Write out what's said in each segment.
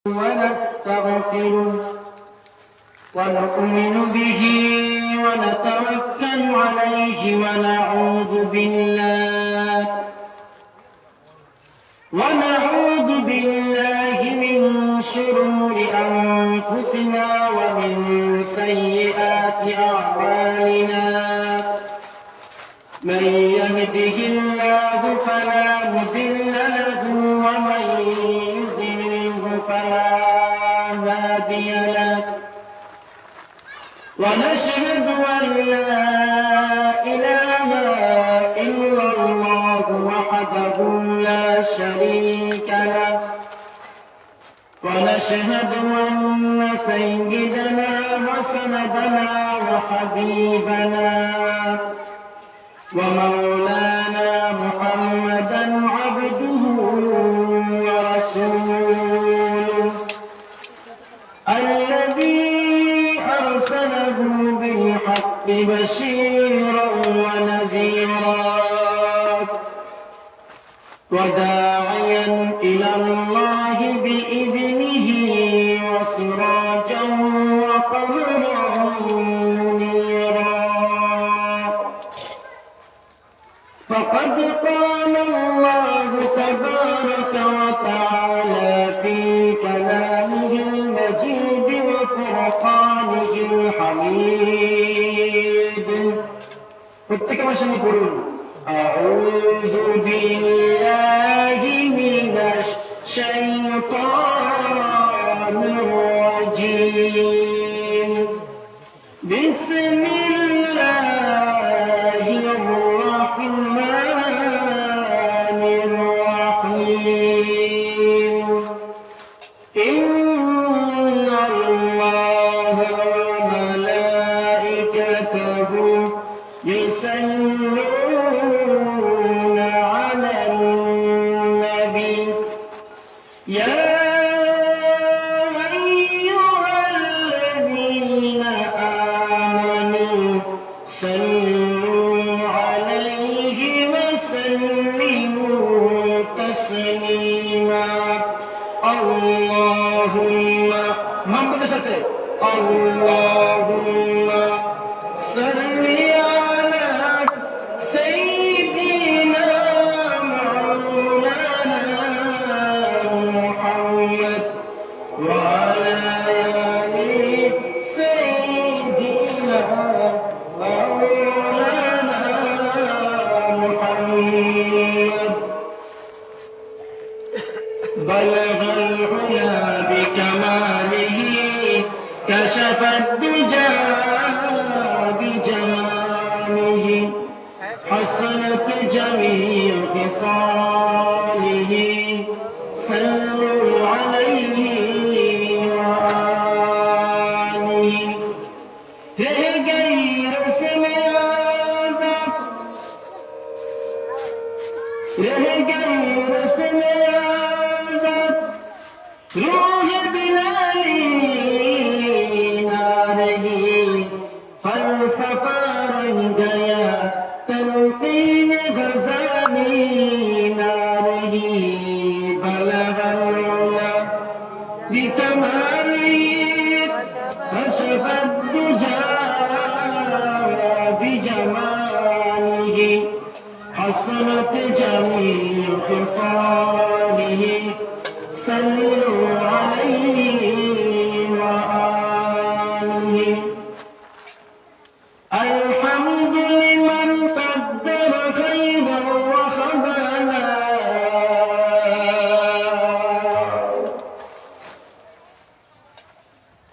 ونستغفره ونؤمن به ونتوكل عليه ونعوذ بالله من شرور أنفسنا ومن سيئات أعمالنا من يهده الله فلا مضل له ومن يضلل فلا هادي له ونشهد أن لا إله إلا الله وحده لا شريك له ونشهد أن سيدنا وسندنا وحبيبنا ومولانا محمدا عبده ورسوله الذي أرسله بالحق بشيرا ونذيرا وداعيا إلى الله بإذنه وسراجا وقمرا منيرا فقد قال الله تبارك وتعالى في كلامه المجيد وفرقانه الحميد প্রত্যেকে আমার সঙ্গে পড়ুন أعوذ بالله من الشيطان الرجيم بسم الله الرحمن الرحيم إن الله وملائكته يصلون على النبي يا أيها الذين آمنوا صلوا عليه وسلموا تسليما اللهم محمد সাথে اللهم صل على سيدنا مولانا محمد وعلى آل سيدنا مولانا محمد بلغ العلا بكماله كشف الدجى بجماله حسنت جميع خصاله صلوا عليه وآله رہ گئی رسم عادت رہ گئی رسم عادت روح بلالی نہ رہی فلسفہ رہ گیا تلقین غزالی نہ رہی بلغ العلا بکمالی کشف الدجى بجماله حسنت جميع خصاله صلوا عليه وآله الحمد لمن قدر خيرا وخبلا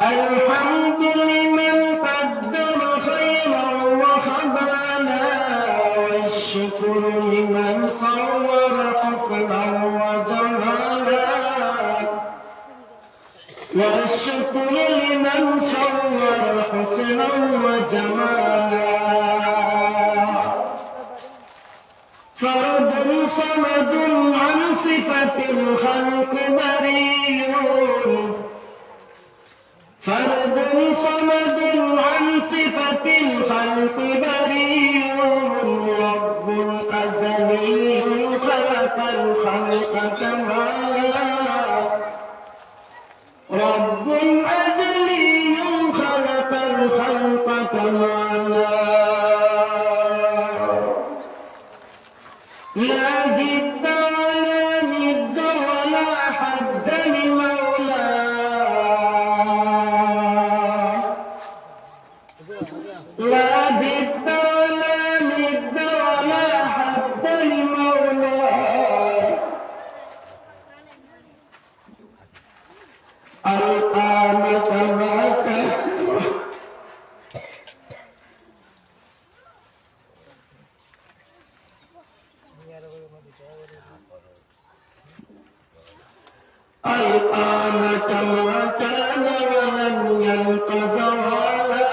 الحمد لمن قدر خيرا وخبلا والشكر لمن صور حسنا وجمالا والشكر لمن صور حسنا وجمالا فرد صمد عن صفة الخلق بريء فرد صمد عن صفة الخلق بريء رب الأزلي خلق الخلق كمالا رب أزلي خلق الخلق كما لا زد ولا ند ولا حد لمولاه لا زد ولا ند ولا حد لمولاه القامة ما كان الآن كما كان ولم يلق زوالا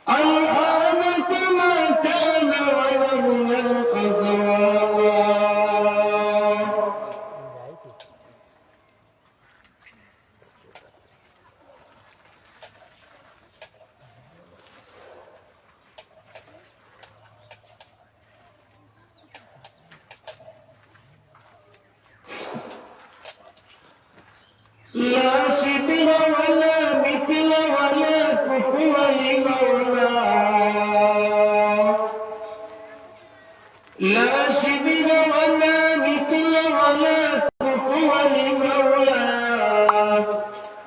الآن كما كان ولم يلق زوالا لا شبه ولا مثل ولا كفو لمولاه لا شبه ولا مثل ولا كفو لمولاه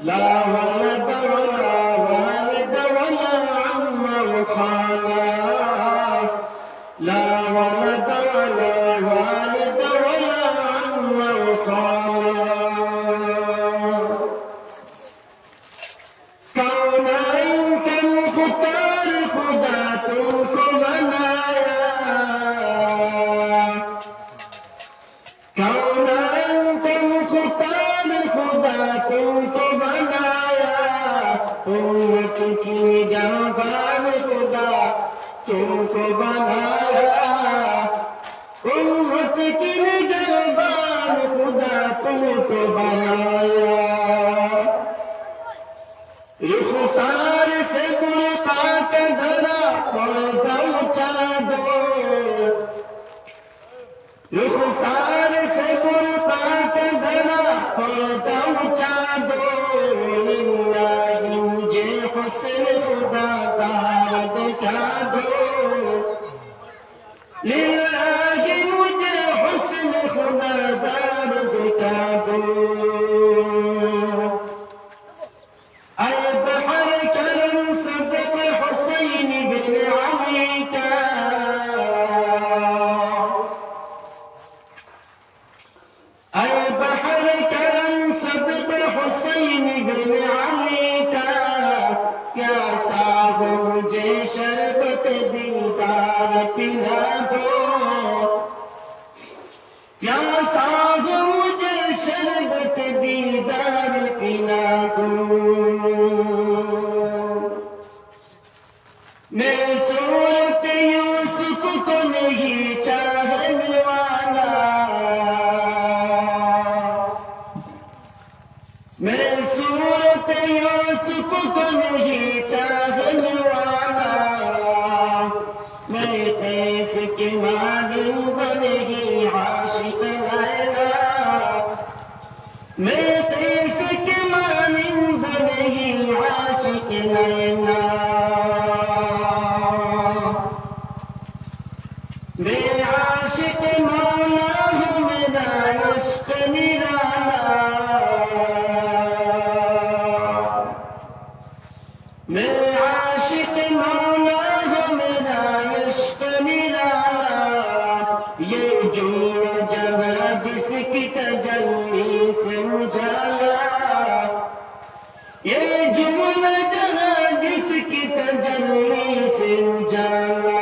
لا ولد ولا والد ولا عم وخالاه لا ولد ولا والد ولا عم وخالاه तुमको बनाया उम्मत की निगहबान खुदा तुमको बनाया रुखसार से बुरका के जरा पर्दा उठा दो रुखसार से बुरका के जरा पर्दा उठा दो लिल्लाही मुझे हुस्न खुदा का दिखा दो लिल्लाही मुझे हुस्न खुदा का दिखा दो अय बहर करम सदक हुसैन बिन अली का अय बहर करम सदक हुसैन बिन अली का प्यासा हो मुझे शरबत दीदार पिला दो प्यासा हो मुझे शरबत दीदार पिला दो मैं सूरत यूसुफ को नहीं चाहने वाला मैं सूरत यूसुफ को नहीं चाहने वाला मैं कैसे के मालूम नहीं आशिक लैला मैं कैसे के मालूम नहीं आशिक लैला मैं आशिक मौला हूँ मेरा इश्क निराला मैं आशिक मौला हूँ मेरा इश्क निराला ये जो जहाँ जिसकी तजल्ली से उजाला ये जुमला जहाँ जिसकी तजल्ली से उजाला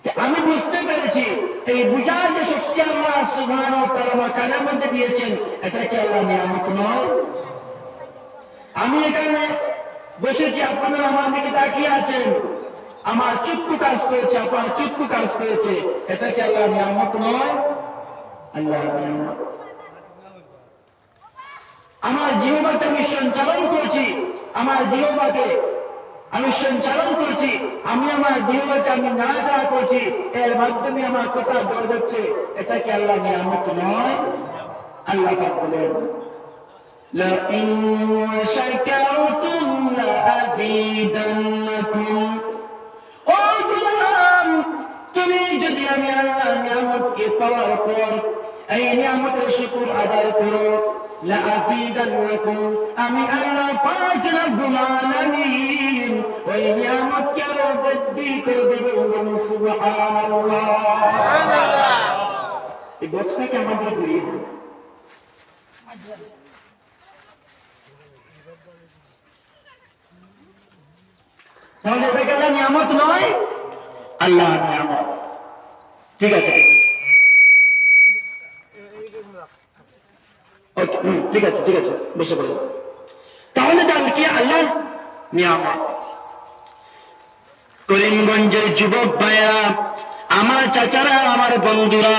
আমি বুঝতে পেরেছি এই বুঝার যে শক্তি আল্লাহ সুবহানাহু ওয়া তাআলা আমার কানের মধ্যে দিয়েছেন, এটা কি আল্লাহ নিয়ামত নয়? আমি এখানে বসেছি, আপনারা আমার দিকে তাকিয়ে আছেন, আমার চক্ষু কাজ করেছে, আপনার চক্ষু কাজ করেছে, এটা কি আল্লাহ নিয়ামত নয়? আল্লাহ নিয়ামত। আমার জিহ্বাকে আমি সঞ্চালন করছি, আমার জিহ্বাকে আমি সঞ্চালন করছি, আমি আমার জিহ্বাকে আমি নাড়াচাড়া করছি, এর মাধ্যমে আমার কথা বের হচ্ছে, এটা কি আল্লাহ নিয়ামত নয়? আল্লাহ পাক বলেন لئن شكرتم لأزيدنكم। ও গোলাম, তুমি যদি আমি আল্লাহর নিয়ামতকে পাওয়ার পর এই নিয়ামতের শুকর আদায় করো, লাযীদান্নাকুম, আমি আল্লাহ পাক রব্বুল আলামিন ওই নিয়ামতকে আরো বৃদ্ধি করে দেব। সুবহানাল্লাহ। এই বছরটাকে আমাদের ঘুরিয়ে দেব। তাহলে এটা কি আল্লাহ নিয়ামত নয়? আল্লাহ নিয়ামত। ঠিক আছে, ঠিক আছে, ঠিক আছে, বসে পড়ো। তাহলে জান কি আল্লাহ নিয়ামত। করিমগঞ্জের যুবক ভাইয়েরা, আমার চাচারা, আমার বন্ধুরা,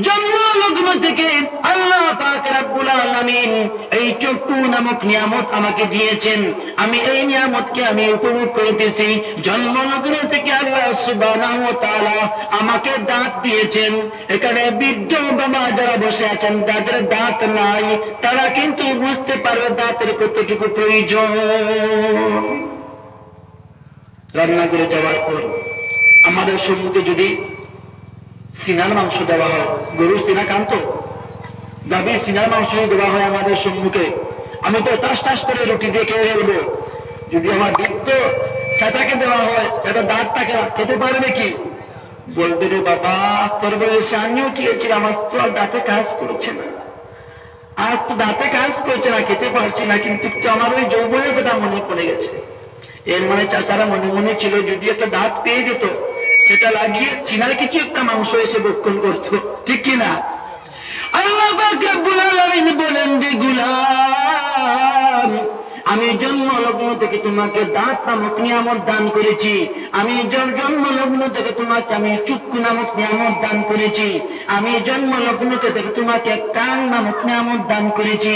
জন্মলগ্ন থেকে আল্লাহ পাক রব্বুল আলামিন এই চক্ষু নামক নিয়ামত আমাকে দিয়েছেন। আমি এই নিয়ামতকে আমি উপভোগ করতেছি। জন্মলগ্ন থেকে আল্লাহ সুবহানাহু ওয়া তাআলা আমাকে দাঁত দিয়েছেন। এখানে বৃদ্ধ বাবা যারা বসে আছেন, যাদের দাঁত নাই, তারা কিন্তু বুঝতে পারবে দাঁতের কতটুকু প্রয়োজন। রান্না করে যাওয়ার পর আমাদের সম্মুখে যদি সিনার মাংস দেওয়া হয়, গরুর সিনা কান্ত, গাভীর সিনার মাংস দেওয়া হয় আমাদের সম্মুখে, আমি তো টাস টাস করে রুটি দিয়ে খেয়ে ফেলবো। যদি আমার বৃদ্ধ চাচাকে দেওয়া হয়, এটা দাঁতটাকে খেতে পারবে কি? বলবে রে বাবা, তোর বয়সে আমিও খেয়েছিলাম, আমার তো আর দাঁতে কাজ করছে না, আর তো দাঁতে কাজ করছে না, খেতে পারছি না, কিন্তু আমার ওই যৌবনের কথা মনে পড়ে গেছে। এর মানে চাচারা মনে মনে ছিল যদি একটা দাঁত পেয়ে যেত, সেটা লাগিয়ে চিনার কিছু একটা মাংস এসে ভক্ষণ করতো, ঠিক কিনা? আল্লাহ পাক রব্বুল আলামিন বলেন যে গোলাম, আমি জন্মলগ্ন থেকে তোমাকে দাঁত নামক নিয়ামত দান করেছি, আমি জন্মলগ্ন থেকে তোমাকে আমি চক্ষু নামক নিয়ামত দান করেছি, আমি জন্মলগ্ন থেকে তোমাকে কান নামক নিয়ামত দান করেছি,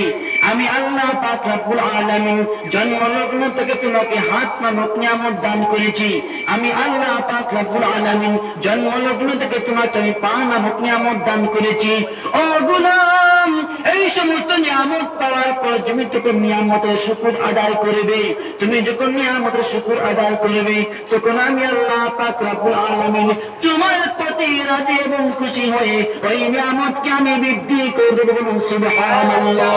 আমি আল্লাহ পাক রব্বুল আলামিন জন্মলগ্ন থেকে তোমাকে হাত নামক নিয়ামত দান করেছি, আমি আল্লাহ পাক রব্বুল আলামিন জন্মলগ্ন থেকে তোমাকে আমি পা নামক নিয়ামত দান করেছি। ও গোলাম, এই সমস্ত নিয়ামত পাওয়ার পর তুমি যখন নিয়ামতের শুকর আদায় করবে, তুমি যখন নিয়ামতের শুকর আদায় করবে, তখন আমি আল্লাহ পাক রব্বুল আলামিন তোমার প্রতি রাজি এবং খুশি হয়ে ওই নিয়ামতকে আমি বৃদ্ধি করে দেব। সুবহানাল্লাহ।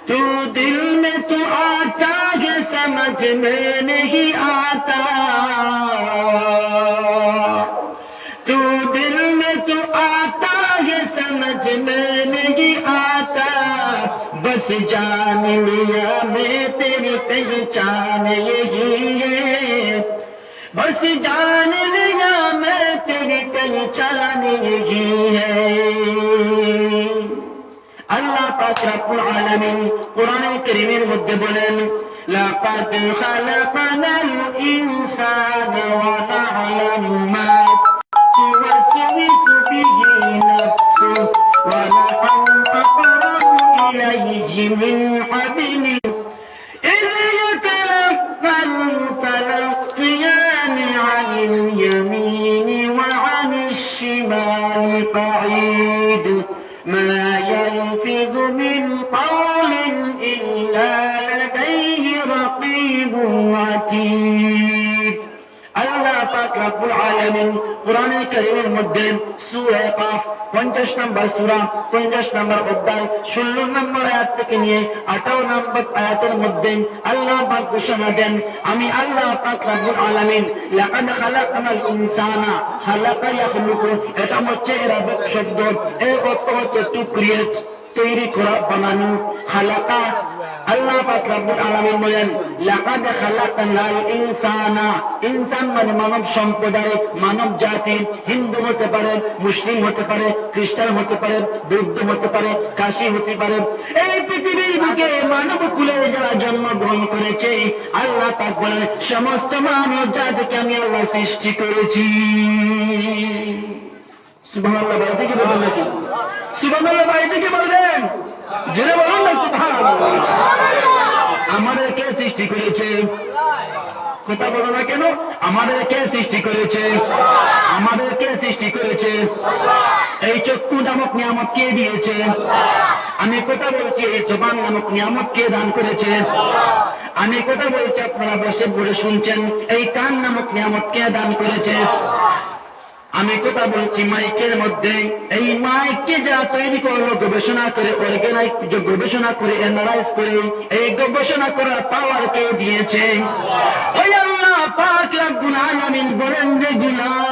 तू दिल में तू आता है समझ में नहीं आता, तू दिल में तू आता है समझ में नहीं आता, बस जान लिया मैं तेरी पहचान यही है, बस जान लिया मैं तेरी पहचान यही है। আল্লাহ পাক রব্বুল আলামিন কোরআনুল কারীমের মধ্যে বলেন, লাকাদ খালাকনাল ইনসানা ওয়া না'লামু মা তুওয়াসওয়িসু বিহি নাফসুহু ওয়া নাহনু আक़রাবু ইলাইহি মিন হাবলিল إذ يتلقى المتلقيان عن اليمين وعن الشمال قعيد ما يلفظ من قول إلا لديه رقيب عتيد। আল্লাহ পাক রব্বুল আলামিন কোরআনুল কারীমের মধ্যে সূরা কাফ 50 নম্বর সূরা 50 নম্বর অধ্যায় 16 নম্বর আয়াত থেকে নিয়ে 18 নম্বর আয়াতের মধ্যে আল্লাহ পাক ঘোষণা দেন, আমি আল্লাহ পাক রব্বুল আলামিন লাকাদ খালাকনাল ইনসানা, খালাকা ইয়াখলুকু, এটা হচ্ছে আরবিক শব্দ, এর অর্থ হচ্ছে টু ক্রিয়েট। তৈরি করা বানানো খালাকা আল্লাহ পাক রব্বুল আলামিন বলেন লাকাদ খালাকনাল ইনসানা ইনসান মানে মানব সম্প্রদায় মানব জাতি হিন্দু হতে পারে মুসলিম হতে পারে খ্রিস্টান হতে পারে বৌদ্ধ হতে পারে কাশী হতে পারে এই পৃথিবীর বুকে মানব কুলে যারা জন্মগ্রহণ করেছে আল্লাহ পাক বলেন সমস্ত মানব জাতিকে আমি আল্লাহ সৃষ্টি করেছি সুবহানাল্লাহ বাড়িতে কি বলবেন নাকি সুবহানাল্লাহ বাড়িতে কি বলবেন জোরে বলুন না সুবহানাল্লাহ আমাদের কে সৃষ্টি করেছে কথা বলো না কেন আমাদের কে সৃষ্টি করেছে আমাদের কে সৃষ্টি করেছে এই চক্ষু নামক নিয়ামত কে দিয়েছে আমি কথা বলছি এই জবান নামক নিয়ামত কে দান করেছে আমি কথা বলছি আপনারা বসে বসে শুনছেন এই কান নামক নিয়ামত কে দান করেছে আমি কথা বলছি মাইকের মধ্যে এই মাইককে যারা তৈরি করলো গবেষণা করে অর্গানাইজ গবেষণা করে এনালাইজ করে এই গবেষণা করার পাওয়ার কে দিয়েছে ওই আল্লাহ পাক রব্বুল আলামিন বলেন যে গুলাম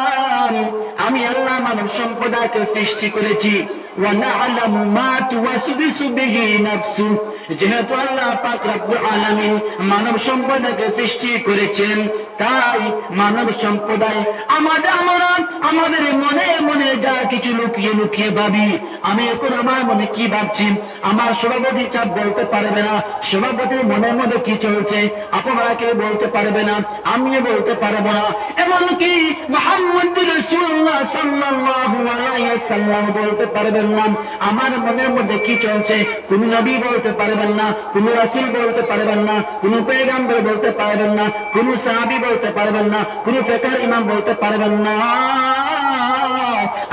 আমি আল্লাহ মানব সম্প্রদায়কে সৃষ্টি করেছি ওয়া না'লামু মা তুওয়াসবিসু বিহি নাফসু যেহেতু আল্লাহ পাক রব্বুল আলামিন মানব সম্প্রদায়কে সৃষ্টি করেছেন তাই মানব সম্প্রদায় আমাদের মনে মনে যা কিছু লুকিয়ে লুকিয়ে ভাবি আমি এখন আমার মনে কি ভাবছি আমার সভাপতি চাপ বলতে পারবে না সভাপতির মনের মধ্যে কি চলছে আপনারা কেউ বলতে পারবে না আমিও বলতে পারবো না এমনকি মুহাম্মদ রাসূলুল্লাহ সাল্লাল্লাহু আলাইহি ওয়াসাল্লাম বলতে পারবেন না আমার মনের মধ্যে কি চলছে কোন নবী বলতে পারবেন না কোন রাসূল বলতে পারবেন না কোন পয়গম্বর বলতে পারবেন না কোন সাহাবী বলতে পারবেন না কোন ফিকহ ইমাম বলতে পারবেন না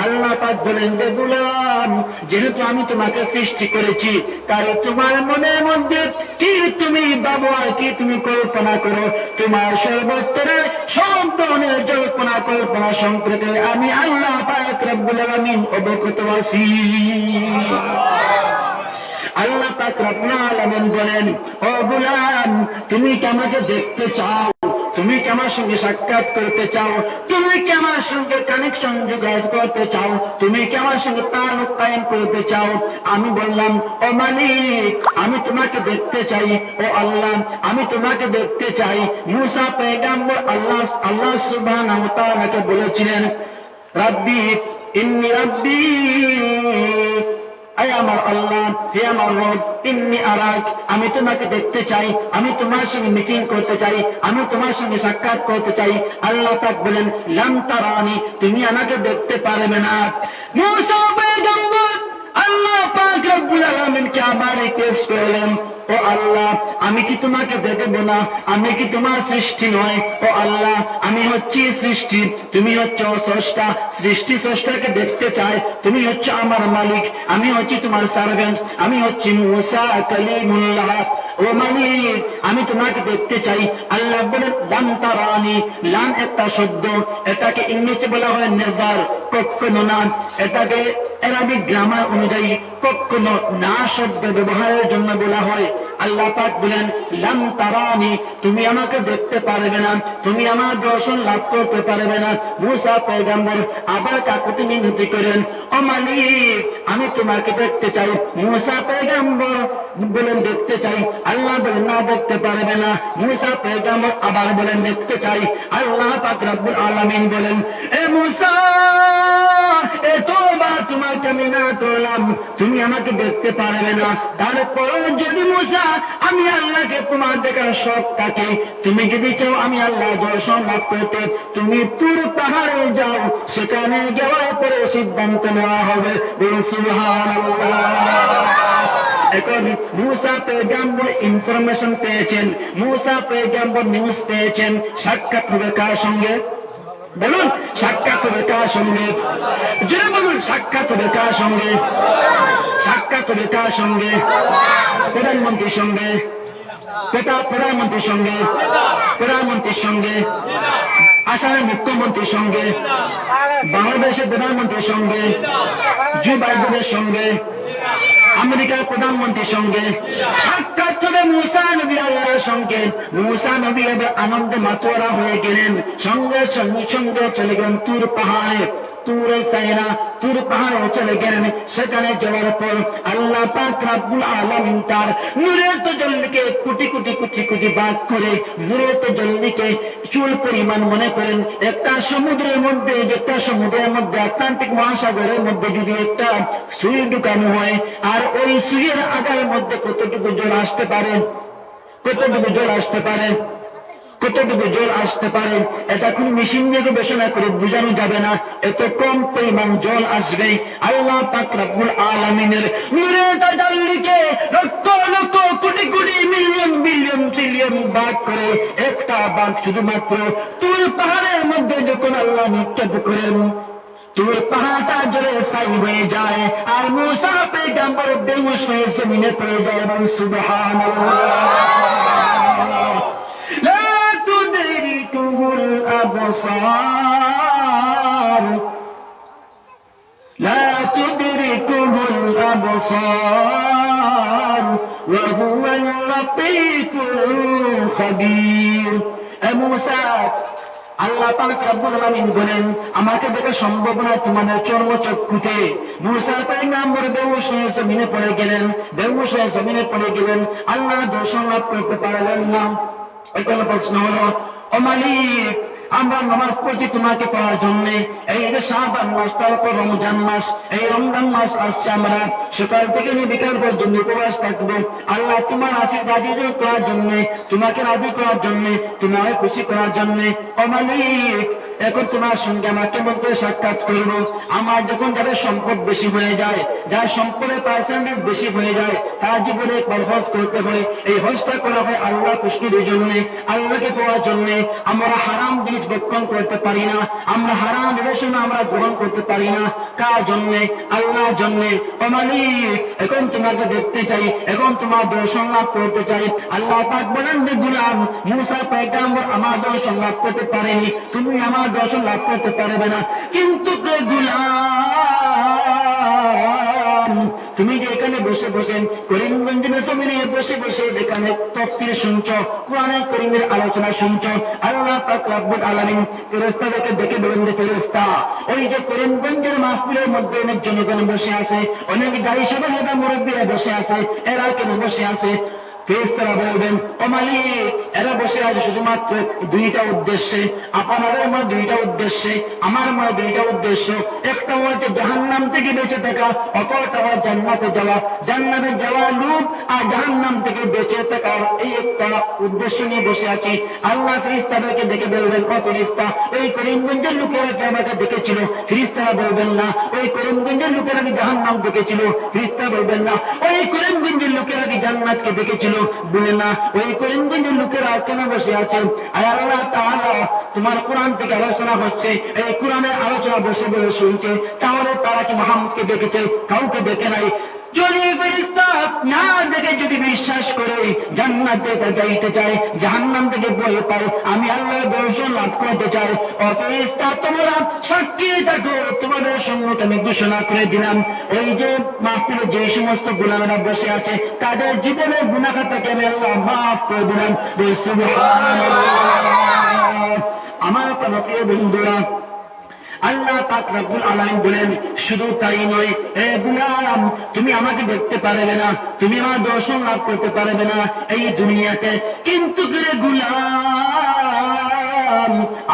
আল্লাহ পাক বলেন যে গোলাম যেহেতু আমি তোমাকে সৃষ্টি করেছি তাই তোমার মনের মধ্যে কি তুমি ভাবো আর কি তুমি কল্পনা করো তোমার সর্বত্রে সব ধরনের কল্পনা সম্পর্কে আমি আল্লাহ পাক রব্বুল আলামিন অবগত আছি আল্লাহ পাক রব্বুল আলামিন বলেন ও গোলাম তুমি কি আমাকে দেখতে চাও তুমি কি আমার সঙ্গে সাক্ষাৎ করতে চাও তুমি কি আমার সঙ্গে কানেকশন যোগাযোগ করতে চাও তুমি কি আমার সঙ্গে তাল্লুক কায়েম করতে চাও আমি বললাম ও মালিক আমি তোমাকে দেখতে চাই ও আল্লাহ আমি তোমাকে দেখতে চাই মুসা পয়গম্বর আল্লাহ সুবহানাহু ওয়া তাআলাকে বলেছিলেন রাব্বি ইন্নী রাব্বি আয় আমার আল্লাহ হে আমার রব ইন্নী আরাক আমি তোমাকে দেখতে চাই আমি তোমার সঙ্গে মিটিং করতে চাই আমি তোমার সঙ্গে সাক্ষাৎ করতে চাই আল্লাহ পাক বলেন লাম তারানি তুমি আমাকে দেখতে পারবে না মুসা পয়গম্বর আল্লাহ পাক রব্বুল আলামিন কে আবার রিকোয়েস্ট করলেন ও আল্লাহ আমি কি তোমাকে দেখব না আমি কি তোমার সৃষ্টি নয় ও আল্লাহ আমি হচ্ছি সৃষ্টি তুমি হচ্ছ স্রষ্টা সৃষ্টি স্রষ্টাকে দেখতে চাই তুমি হচ্ছ আমার মালিক আমি হচ্ছি তোমার সার্ভেন্ট আমি হচ্ছি মুসা কালিমুল্লাহ ও মালিক আমি তোমাকে দেখতে চাই আল্লাহ বলেন লাম তারানি লাম একটা শব্দ এটাকে ইংরেজি বলা হয় নেভার কখনো না এটাকে আরবি গ্রামার অনুযায়ী কখনো না শব্দ ব্যবহারের জন্য বলা হয় আল্লাহ পাক বলেন লাম তারানি তুমি আমাকে দেখতে পারবে না তুমি আমার দর্শন লাভ করতে পারবে না মুসা পয়গম্বর আবার কাকুতি মিনতি করেন ও মালিক আমি তোমাকে দেখতে চাই মুসা পয়গম্বর বলেন দেখতে চাই আল্লাহ বলেন না দেখতে পারবে না মুসা পয়গম্বর আবার বলেন দেখতে চাই আল্লাহ পাক রব্বুল আলামিন বলেন এ মুসা এতবার তোমাকে আমি না করলাম তুমি আমাকে দেখতে পারবে না তারপর যদি মুসা আমি আল্লাহকে তোমার দেখার শখ থাকে তুমি যদি চাও আমি আল্লাহ দর্শন লাভ করতে তুমি তুর পাহাড়ে যাও সেখানে যাওয়ার পরে সিদ্ধান্ত নেওয়া হবে সুবহানাল্লাহ এখন মুসা পয়গম্বর ইনফরমেশন পেয়েছেন মুসা পয়গম্বর নিউজ পেয়েছেন সাক্ষাৎ হবে কার সঙ্গে বলুন সাক্ষাৎ হবে কার সঙ্গে জোরে বলুন সাক্ষাৎ হবে কার সঙ্গে সাক্ষাৎ হবে কার সঙ্গে প্রধানমন্ত্রীর সঙ্গে প্রধানমন্ত্রীর সঙ্গে আসামের মুখ্যমন্ত্রীর সঙ্গে বাংলাদেশের প্রধানমন্ত্রীর সঙ্গে জো বাইডেনের সঙ্গে আমেরিকার প্রধানমন্ত্রীর সঙ্গে সাক্ষাৎ হবে মুসা নবী আল্লাহর সঙ্গে মুসা নবী এবার আনন্দে মাতোয়ারা হয়ে গেলেন সঙ্গে সঙ্গে চলে গেলেন তুর পাহাড়ে তুরে সাইনা তুর পাহাড়ে চলে গেলেন। সেখানে যাওয়ার পর আল্লাহ পাক রব্বুল আলামিন তার নূরের তাজাল্লিকে কোটি কোটি কোটি কোটি ভাগ করে নূরের তাজাল্লিকে চুল পরিমাণ মনে করেন একটা সমুদ্রের মধ্যে, একটা সমুদ্রের মধ্যে আটলান্টিক মহাসাগরের মধ্যে যদি একটা সুই ঢুকানো হয়, আর ওই সুইয়ের আগার মধ্যে কতটুকু জল আসতে পারে, কতটুকু জল আসতে পারে, কতটুকু জল আসতে পারে, এটা কোন মেশিন দিয়ে গবেষণা করে বোঝানো যাবে না। এত কম পরিমাণ জল আসবে। আল্লাহ পাক রব্বুল আলামিনের নূরের তাজাল্লিকে lakh lakh crore crore million billion trillion ভাগ করে একটা ভাগ শুধুমাত্র তুর পাহাড়ের মধ্যে যখন আল্লাহ নিক্ষেপ করেন, তুর পাহাড়টা জলে ছাই হয়ে যায়, আর মূসা পয়গম্বর বেহুশ হয়ে জমিনে পড়ে যায়। এবং সুবহানাল্লাহ, লা তুদরিকুহুল আবসার, লা তুদরিকুহুল আবসার ওয়া হুয়াল লাতীফুল খাবীর। এ মূসা, আল্লাহ পাক রব্বুল আলামিন বলেন, আমাকে দেখা সম্ভব না তোমাদের চর্মচক্ষুতে। মূসা পয়গম্বর বেহুশ হয়ে জমিনে পড়ে গেলেন, বেহুশ হয়ে জমিনে পড়ে গেলেন। আল্লাহ দর্শন লাভ করতে পারলেন না। এখানে প্রশ্ন হলো, ও মালিক, আমরা নামাজ পড়ছি তোমাকে পাওয়ার জন্য। এই যে শাবান মাস, তারপর রমজান মাস, এই রমজান মাস আসছে, আমরা সকাল থেকে নিয়ে বিকাল পর্যন্ত উপবাস থাকবো আল্লাহ তোমার রাজি করার জন্য, তোমাকে রাজি করার জন্য, তোমাকে খুশি করার জন্য। ও মালিক, এখন তোমার সঙ্গে আমার কেমন করে সাক্ষাৎ করবো? আমার যখন যাদের সম্পদ বেশি হয়ে যায়, যার সম্পদের পার্সেন্টেজ বেশি হয়ে যায়, তার জীবনে একবার হজ করতে হয়। এই হজটা করা হয় আল্লাহ খুশির জন্য, আল্লাহকে পাওয়ার জন্য। আমরা হারাম জিনিস ভক্ষণ করতে পারি না, আমরা হারাম নির্দেশনা আমরা গ্রহণ করতে পারি না। কার জন্য? আল্লাহর জন্য। ও মালিক, এখন তোমাকে দেখতে চাই, এখন তোমার দর্শন লাভ করতে চাই। আল্লাহ পাক বলেন যে গোলাম, মূসা পয়গম্বর আমার দর্শন লাভ করতে পারেনি, তুমি আমার দর্শন লাভ করতে পারবে না। কিন্তু গোলাম, তুমি যে এখানে বসে বসে করিমগঞ্জের জমিনে বসে বসে যেখানে তাফসীর শুনছ, কোরআনে কারীমের আলোচনা শুনছ, আল্লাহ পাক রব্বুল আলামিন ফেরেশতাদেরকে দেখে বলেন যে ফেরেশতা, ওই যে করিমগঞ্জের মাহফিলের মধ্যে অনেক জনগণ বসে আছে, অনেক দায়ী সাহেবেরা মুরব্বীরা বসে আছে, এরা কেন বসে আছে? ফেরেশতারা বলবেন, ও মালিক, এরা বসে আছে শুধুমাত্র দুইটা উদ্দেশ্যে, আপনাদের মনে দুইটা উদ্দেশ্যে, আমার মনে দুইটা উদ্দেশ্য। একটা হচ্ছে জাহান্নাম থেকে বেঁচে থাকা, অপরটা হচ্ছে জান্নাতে যাওয়া, জান্নাতে যাওয়ার লোভ আর জাহান্নাম থেকে বেঁচে থাকার এই একটা উদ্দেশ্য নিয়ে বসে আছি। আল্লাহ ফেরেশতাদেরকে দেখে বলবেন, ও ফেরেশতা, ওই করিমগঞ্জের লোকেরা কি আমাকে দেখেছিল? ফেরেশতারা বলবেন না। ওই করিমগঞ্জের লোকেরা কি জাহান্নাম দেখেছিল? ফেরেশতা বলবেন না। ওই করিমগঞ্জের লোকেরা কি জান্নাতকে দেখেছিল? বলে না। ওই করিমগঞ্জের লোকেরা কেন বসে আছে? আয় আল্লাহ তাআলা, তোমার কোরআন থেকে আলোচনা হচ্ছে, এই কোরআনের আলোচনা বসে বসে শুনছে, তাহলে তারা কি মুহাম্মদকে দেখেছে? কাউকে দেখে নাই। যদি ফেরেশতা না দেখে যদি বিশ্বাস করে জান্নাতে যাইতে চায়, জাহান্নাম থেকে ভয় পায়, আমি আল্লাহর দর্শন লাভ করতে চাই, ও ফেরেশতা তোমরা সাক্ষী থাকো, তোমাদের সম্মুখে আমি ঘোষণা করে দিলাম, ওই যে মাহফিলে যে সমস্ত গুনাহগার বসে আছে, তাদের জীবনের গুনাহটাকে আমি আল্লাহ মাফ করে দিলাম। সুবহানাল্লাহ। আমার প্রিয় বন্ধুরা, আল্লাহ পাক রব্বুল আলামিন বলেন, শুধু তাই নয়, হে গোলাম, তুমি আমাকে দেখতে পারবে না, তুমি আমার দর্শন লাভ করতে পারবে না এই দুনিয়াতে, কিন্তু রে গোলাম,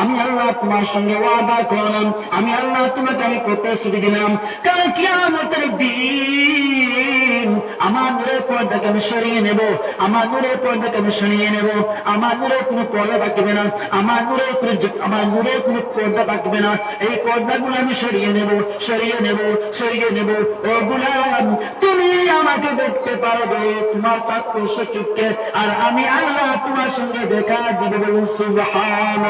আমি আল্লাহ তোমার সঙ্গে ওয়াদা করলাম, আমি আল্লাহ তোমাকে আমি প্রতিশ্রুতি দিলাম, কাল কিয়ামতের দিন আমার নূরের পর্দাকে আমি সরিয়ে নেব, আমার নূরের পর্দাকে আমি সরিয়ে নেব, আমার নূরের কোনো পর্দা থাকবে না, আমার নূরের কোনো পর্দা থাকবে না, এই পর্দাগুলো আমি সরিয়ে নেব, সরিয়ে নেব, সরিয়ে নেব। ও গোলাম, তুমি আমাকে দেখতে পারবে তোমার প্রত্যক্ষ চোখে, আর আমি আল্লাহ তোমার সঙ্গে দেখা দিব। বলুন সুবহানাল্লাহ।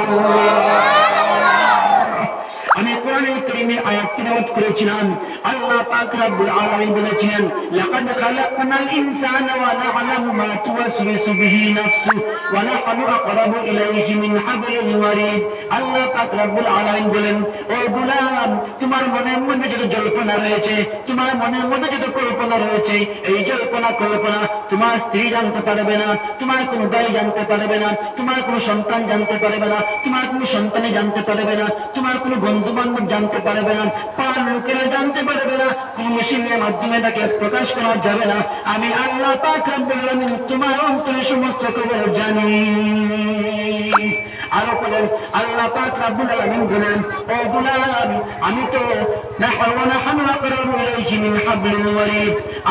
আমি কোরআনে কারীমের আয়াত তিলাওয়াত করেছিলাম, আল্লাহ পাক রব্বুল আলামিন বলেছিলেন, লাকাদ খালাকনাল ইনসানা ওয়া না'লামু মা তুওয়াসওয়িসু বিহি নাফসু ওয়া নাহনু আকরাবু ইলাইহি মিন হাবলিল ওয়ারিদ। আল্লাহ পাক রব্বুল আলামিন বলেন, ও গোলাম, তোমার মনের মধ্যে যত জল্পনা রয়েছে, তোমার মনের মধ্যে যত কল্পনা রয়েছে, এই জল্পনা কল্পনা তোমার স্ত্রী জানতে পারবে না, তোমার কোনো ভাই জানতে পারবে না, তোমার কোনো সন্তান জানতে পারবে না, তোমার কোনো সন্তানই জানতে পারবে না, তোমার কোনো বন্ধু বান্ধব জানতে পারবে না, পাড়ার লোকেরা জানতে পারবে না, কোন মেশিনের মাধ্যমে তাকে প্রকাশ করা যাবে না। আমি আল্লাহ পাক রব্বুল আলামিন তোমার অন্তরে সমস্ত খবর জানি। আরো বলেন আল্লাহ পাক রব্বুল আলামিন বলেন, ও গোলাম, আমি তো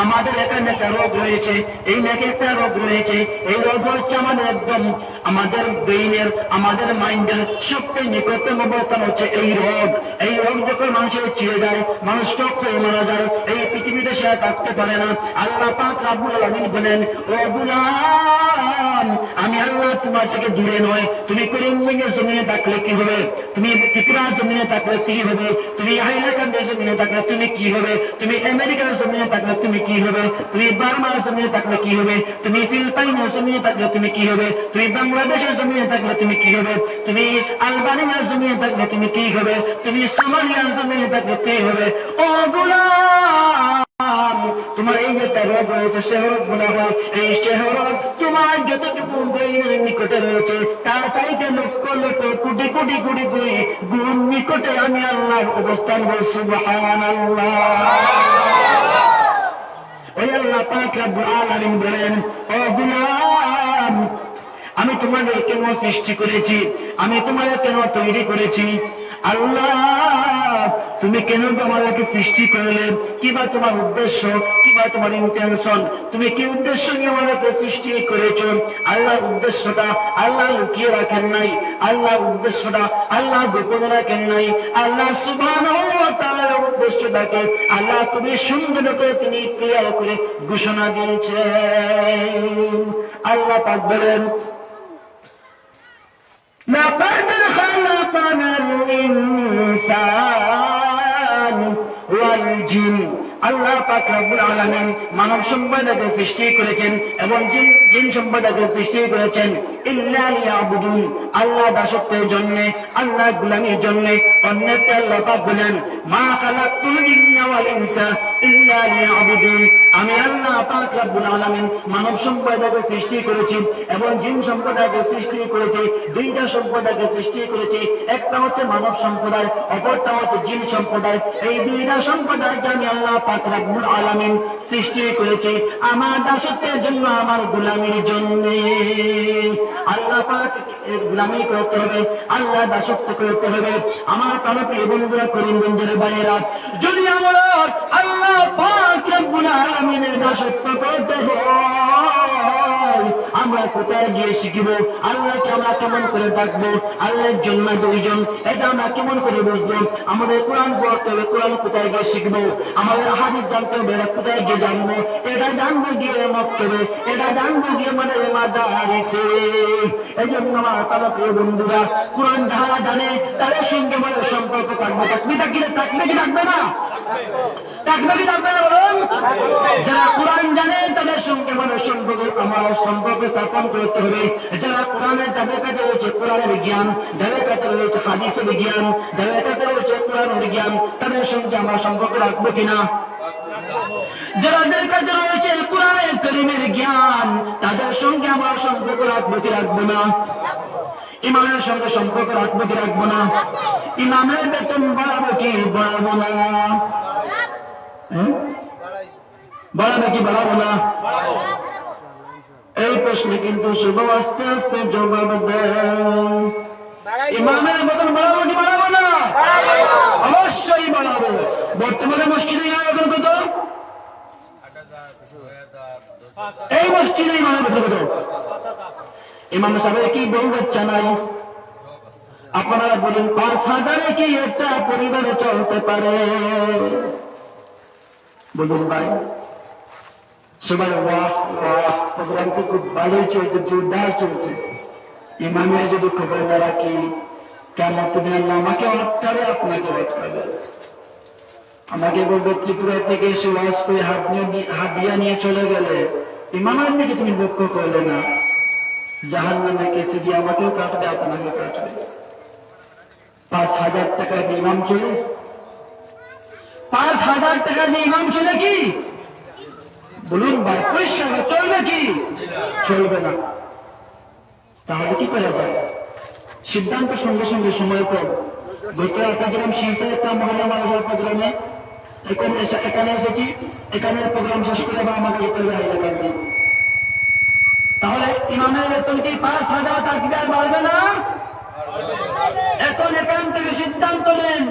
আমাদের এখানে একটা রোগ রয়েছে, এই নাকি একটা রোগ রয়েছে, এই রোগ হচ্ছে আমাদের একদম আমাদের ব্রেইনের, আমাদের মাইন্ডের সবচেয়ে নিকটতম অবস্থান হচ্ছে এই রোগ। এই রোগ যখন মানুষের ছিঁড়ে যায়, মানুষ স্ট্রোক হয়ে মারা যায়, এই পৃথিবীতে সে থাকতে পারে না। আল্লাহ পাক রব্বুল আলামিন বলেন, ও গোলাম, আমি আল্লাহ তোমার থেকে দূরে নয়। তুমি করিমগঞ্জের জমিনে থাকলে কি হবে, তুমি ত্রিপুরা জমিনে থাকলে কি হবে, তুমি হাইলাকান্দের জমিনে থাকলে তুমি কি হবে, তুমি আমেরিকার জমিনে থাকলে তুমি কি হবে, তুমি বার্মার জমিনে থাকলে কি হবে, তুমি ফিলিপাইনের জমিনে থাকলে তুমি কি হবে, তুমি বাংলাদেশের জমিনে থাকলে তুমি কি হবে, তুমি আলবানিয়ার জমিনে থাকলে তুমি কি হবে, তুমি সোমালিয়ার জমিনে থাকলে কি হবে। ও গোলাম, তোমার এই যে রোগ রয়েছে, সে রোগ বলা হয়, এই সে রোগ তোমার যতটুকু ব্রেইনের নিকটে রয়েছে তার চাইতে লক্ষ লক্ষ কোটি কোটি কোটি কোটি গুণ নিকটে আমি আল্লাহর অবস্থান বলছি। সুবহানাল্লাহ। ওই আল্লাহ পাক রব্বুল আলামিন বলেন, ও গোলাম, আমি তোমাদের কেন সৃষ্টি করেছি, আমি তোমাদের কেন তৈরি করেছি। আল্লাহ, তুমি কেন আমাদেরকে সৃষ্টি করলে, কিবা তোমার উদ্দেশ্য, কিবা তোমার ইন্টেনশন, তুমি কি উদ্দেশ্য নিয়ে আমাদেরকে সৃষ্টি করেছ। আল্লাহ উদ্দেশ্যটা আল্লাহ লুকিয়ে রাখেন নাই, আল্লাহ উদ্দেশ্যটা আল্লাহ গোপনে রাখেন নাই। আল্লাহ সুবহানাহু ওয়া তাআলার উদ্দেশ্যটাকে আল্লাহ তুমি সুন্দর করে তিনি ক্লিয়ার করে ঘোষণা দিয়েছেন। আল্লাহ পাক বলেন, لقد خلقنا الإنسان والجن। আল্লাহ পাক রব্বুল আলামিন মানব সম্প্রদায়কে সৃষ্টি করেছেন এবং জিন সম্প্রদায়কে সৃষ্টি করেছেন ইল্লা লিয়াবুদুন, আল্লাহ দাসত্বের জন্য, আল্লাহ গোলামির জন্য। অন্যতে আল্লাহ পাক বলেন, মা খালাকতুল জিন্না ওয়াল ইনসা ইল্লা লিয়াবুদুন। আমি আল্লাহ পাক রব্বুল আলামিন মানব সম্প্রদায়কে সৃষ্টি করেছি এবং জিন সম্প্রদায়কে সৃষ্টি করেছি। দুইটা সম্প্রদায়কে সৃষ্টি করেছি, একটা হচ্ছে মানব সম্প্রদায়, অপরটা হচ্ছে জিন সম্প্রদায়। এই দুইটা সম্প্রদায়কে আমি আল্লাহ পাক রব্বুল আলামিন সৃষ্টি করেছি আমার দাসত্বের জন্য, আমার গোলামির জন্য। আল্লাহ পাক গোলামি করতে হবে, আল্লাহ দাসত্ব করতে হবে। আমার প্রাণপ্রিয় বন্ধুরা, করিমগঞ্জের বাইরেরা, যদি আমরা আল্লাহ পাক রব্বুল আলামিনের দাসত্ব করতে হয়, আমরা কোথায় গিয়ে শিখিব? আল্লাহকে আমরা কেমন করে ডাকবো? আল্লাহর জন্য দুইজন, এটা আমরা কেমন করে বুঝবো? আমাদের কোরআন পড়তে হবে, কোরআন কোথায় গিয়ে শিখবো? আমাদের হাদিস জানতে হবে, এটা কোথায় গিয়ে জানবো? এটা জানবো গিয়ে মক্তবে, এটা জানবো গিয়ে মানে মাদারিসে। এই জন্য আমার প্রিয় বন্ধুরা, কোরআন যারা জানে তাদের সঙ্গে আমাদের সম্পর্ক থাকবে। থাকবে কি থাকবে না? থাকবে কি থাকবে না বলুন? যারা কোরআন জানে তাদের সঙ্গে আমাদের সম্পর্ক স্থাপন করতে হবে। যারা কোরআনের যাদের কাছে রয়েছে কোরআনের জ্ঞান, যাদের কাছে রয়েছে হাদিসের জ্ঞান, যাদের কাছে রয়েছে কোরআনের জ্ঞান, তাদের সঙ্গে আমরা সম্পর্ক রাখবো কিনা? যাদের কাছে রয়েছে কোরআনের কারীমের জ্ঞান, তাদের সঙ্গে আমরা সম্পর্ক রাখবো কি রাখবো না? ইমামের সঙ্গে সম্পর্ক রাখবো কি রাখবো না? ইমামের বেতন বাড়াবো কি বাড়াবো না? বাড়াবো কি বাড়াবো না? এই প্রশ্নে কিন্তু শুভ আস্তে আস্তে জবাব দেন। ইমামের বেতন বাড়াবো কি বাড়াবো না? অবশ্যই বাড়াবো। বর্তমানে মসজিদে ইমামের বেতন কত? এই মসজিদে ইমামের বেতন কত? ইমাম সাহেবের কি বউ বাচ্চা নাই? আপনারা বলুন, 5,000 কি একটা পরিবারে চলতে পারে? বলুন ভাই। সবাই প্রোগ্রামটি খুব ভালোই চলছে, জোরদার চলছে। ইমামের যদি খবর না রাখি, কেমন তুমি আল্লাহ আমাকে আটকাবে, আপনাকে আটকাবে। আমাকে বলবে ত্রিপুরা থেকে সুভাষ করে হাদিয়া নিয়ে চলে গেলে, ইমামের দিকে তুমি লক্ষ্য করলে না, জাহান্নামে কেসে দিয়ে আমাকেও কাটবে, আপনাকে কাটবে। 5,000 টাকা দিয়ে ইমাম চলে? 5,000 টাকা দিয়ে ইমাম চলে কি? বলুন ভাই, পরিষ্কার চলবে কি? চলবে না। তাহলে কি করা যায়? সিদ্ধান্ত সঙ্গে সঙ্গে সময় কম, গতকাল গেছিলাম শিলচর একটা মহিলা মানবের প্রোগ্রামে, এখানে এসেছি, এখানে প্রোগ্রাম শেষ করে বা আমাকে যেতে হবে হাইলাকান্দি দিয়ে। তাহলে ইমামের বেতন কি 5,000 থাকবে আর বাড়বে না? এখন এখান থেকে সিদ্ধান্ত নেন,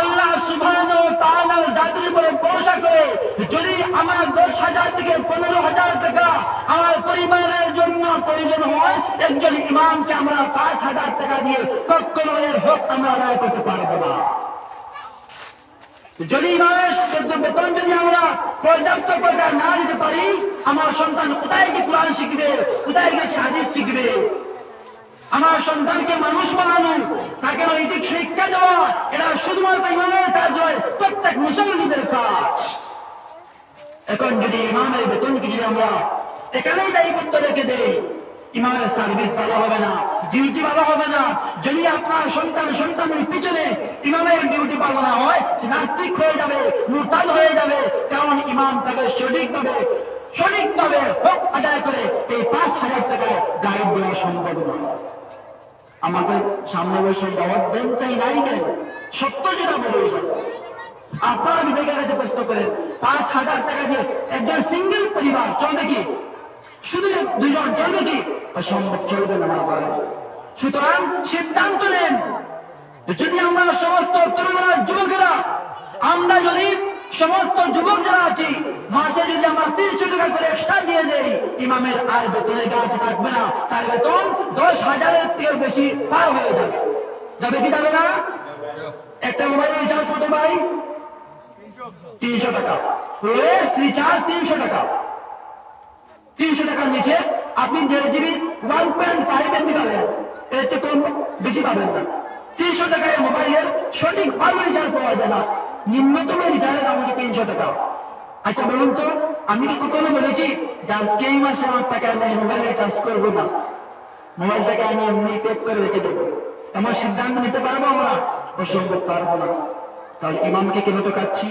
আল্লাহ সুবহানাহু ওয়া তাআলার জাতের উপরে ভরসা করে যদি আমার 10,000 থেকে 15,000 টাকা আমার পরিবারের জন্য প্রয়োজন হয়, একজন ইমামকে আমরা 5,000 টাকা দিয়ে কখনো এর হক আমরা আদায় করতে পারবো না। যদি ইমামের বেতন যদি আমরা পর্যাপ্ত পর্যায়ে না দিতে পারি, আমার সন্তান কোথায় গিয়ে কোরআন শিখবে, কোথায় গেছে হাদিস শিখবে? আমার সন্তানকে মানুষ বানানো, তাকে নৈতিক শিক্ষা দেওয়া, এটা শুধুমাত্র ইমামের কাজ নয়, প্রত্যেক মুসলমানদের কাজ। এখন যদি ইমামের বেতনকে যদি আমরা এখানেই দায়িত্ব রেখে দেই, ইমামের সার্ভিস ভালো হবে না, ডিউটি ভালো হবে না। যদি আপনার সন্তানের পিছনে ইমামের ডিউটি ভালো না হয়, সে নাস্তিক হয়ে যাবে, মুরতাদ হয়ে যাবে। কারণ ইমাম তাকে সঠিকভাবে হক আদায় করে এই 5,000 টাকায় গাইড দেওয়া সম্ভব নয়। আমাদের সামনে বসে দাওয়াত দেন চাই নাই দেন, সত্য যেটা বলে আপনারা বিবেকের কাছে প্রশ্ন করেন, 5,000 টাকা দিয়ে একজন সিঙ্গেল পরিবার চলবে কি? শুধু 2 জন চলবে কি? অসম্ভব, চলবে না আমার বলেন। সুতরাং সিদ্ধান্ত নেন, যদি আমরা সমস্ত তরুণরা যুবকেরা, আমরা যদি সমস্ত যুবক যারা আছি, মাসে যদি আমরা 300 টাকা করে এক্সট্রা দিয়ে দেই, ইমামের আর বেতনের গাঁটে থাকবে না, তার বেতন 10,000-এর থেকে বেশি পার হয়ে যাবে। যাবে কি যাবে না? একটা মোবাইল রিচার্জ কত ভাই? 300 টাকা। রিচার্জ 300 টাকা। 300 টাকার নিচে আপনি 1.5 GB 1.5 MB পাবেন, এর চেয়ে কম বেশি পাবেন না। 300 টাকায় মোবাইলের সঠিক ভালো রিচার্জ পাওয়া যায় না। নিম্নতম রিচার্জের দাম হচ্ছে 300 টাকা। আচ্ছা বলুন তো, আমি কি কখনো বলেছি যে আজকে এই মাসে আমার টাকা আমি মোবাইল রিচার্জ করবো না, মোবাইলটাকে আমি এমনি পেড করে রেখে দেবো? এমন সিদ্ধান্ত নিতে পারবো আমরা? অসম্ভব, পারবো না। তাহলে ইমামকে কেন টোকাচ্ছি?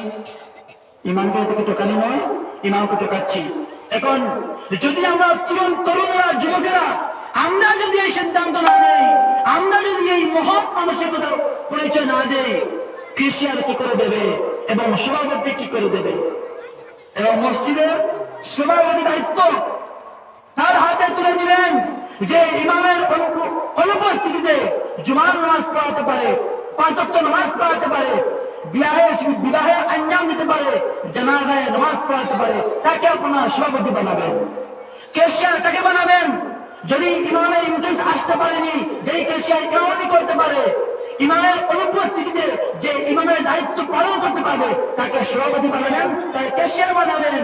ইমামকে এটাকে টোকানি নয়, ইমামকে টোকাচ্ছি। এখন যদি আমরা তরুণরা যুবকেরা আমরা যদি এই সিদ্ধান্ত না নেই, আমরা যদি এই মহৎ মানুষের কথা পরিচয় না দেই, ক্রিশ্চিয়ান কি করে দেবে এবং সভাপতি কি করে দেবে? এবং মসজিদের সভাপতি দায়িত্ব তার হাতে তুলে দিবেন, যে ইমামের অনুপস্থিতিতে জুমার নামাজ পড়াতে পারে, 5 ওয়াক্ত নামাজ পড়াতে পারে, বিবাহে আঞ্জাম দিতে পারে, জানাজায় নামাজ পড়াতে পারে, তাকে আপনার সভাপতি বানাবেন। ক্যাশিয়ার তাকে বানাবেন। যদি ইমামের ইমতেজ আসতে পারেনি, যেই ক্যাশিয়ার ইমামতি করতে পারে, ইমামের অনুপস্থিতিতে যে ইমামের দায়িত্ব পালন করতে পারবে, তাকে সভাপতি বানাবেন, তাকে ক্যাশিয়ার বানাবেন।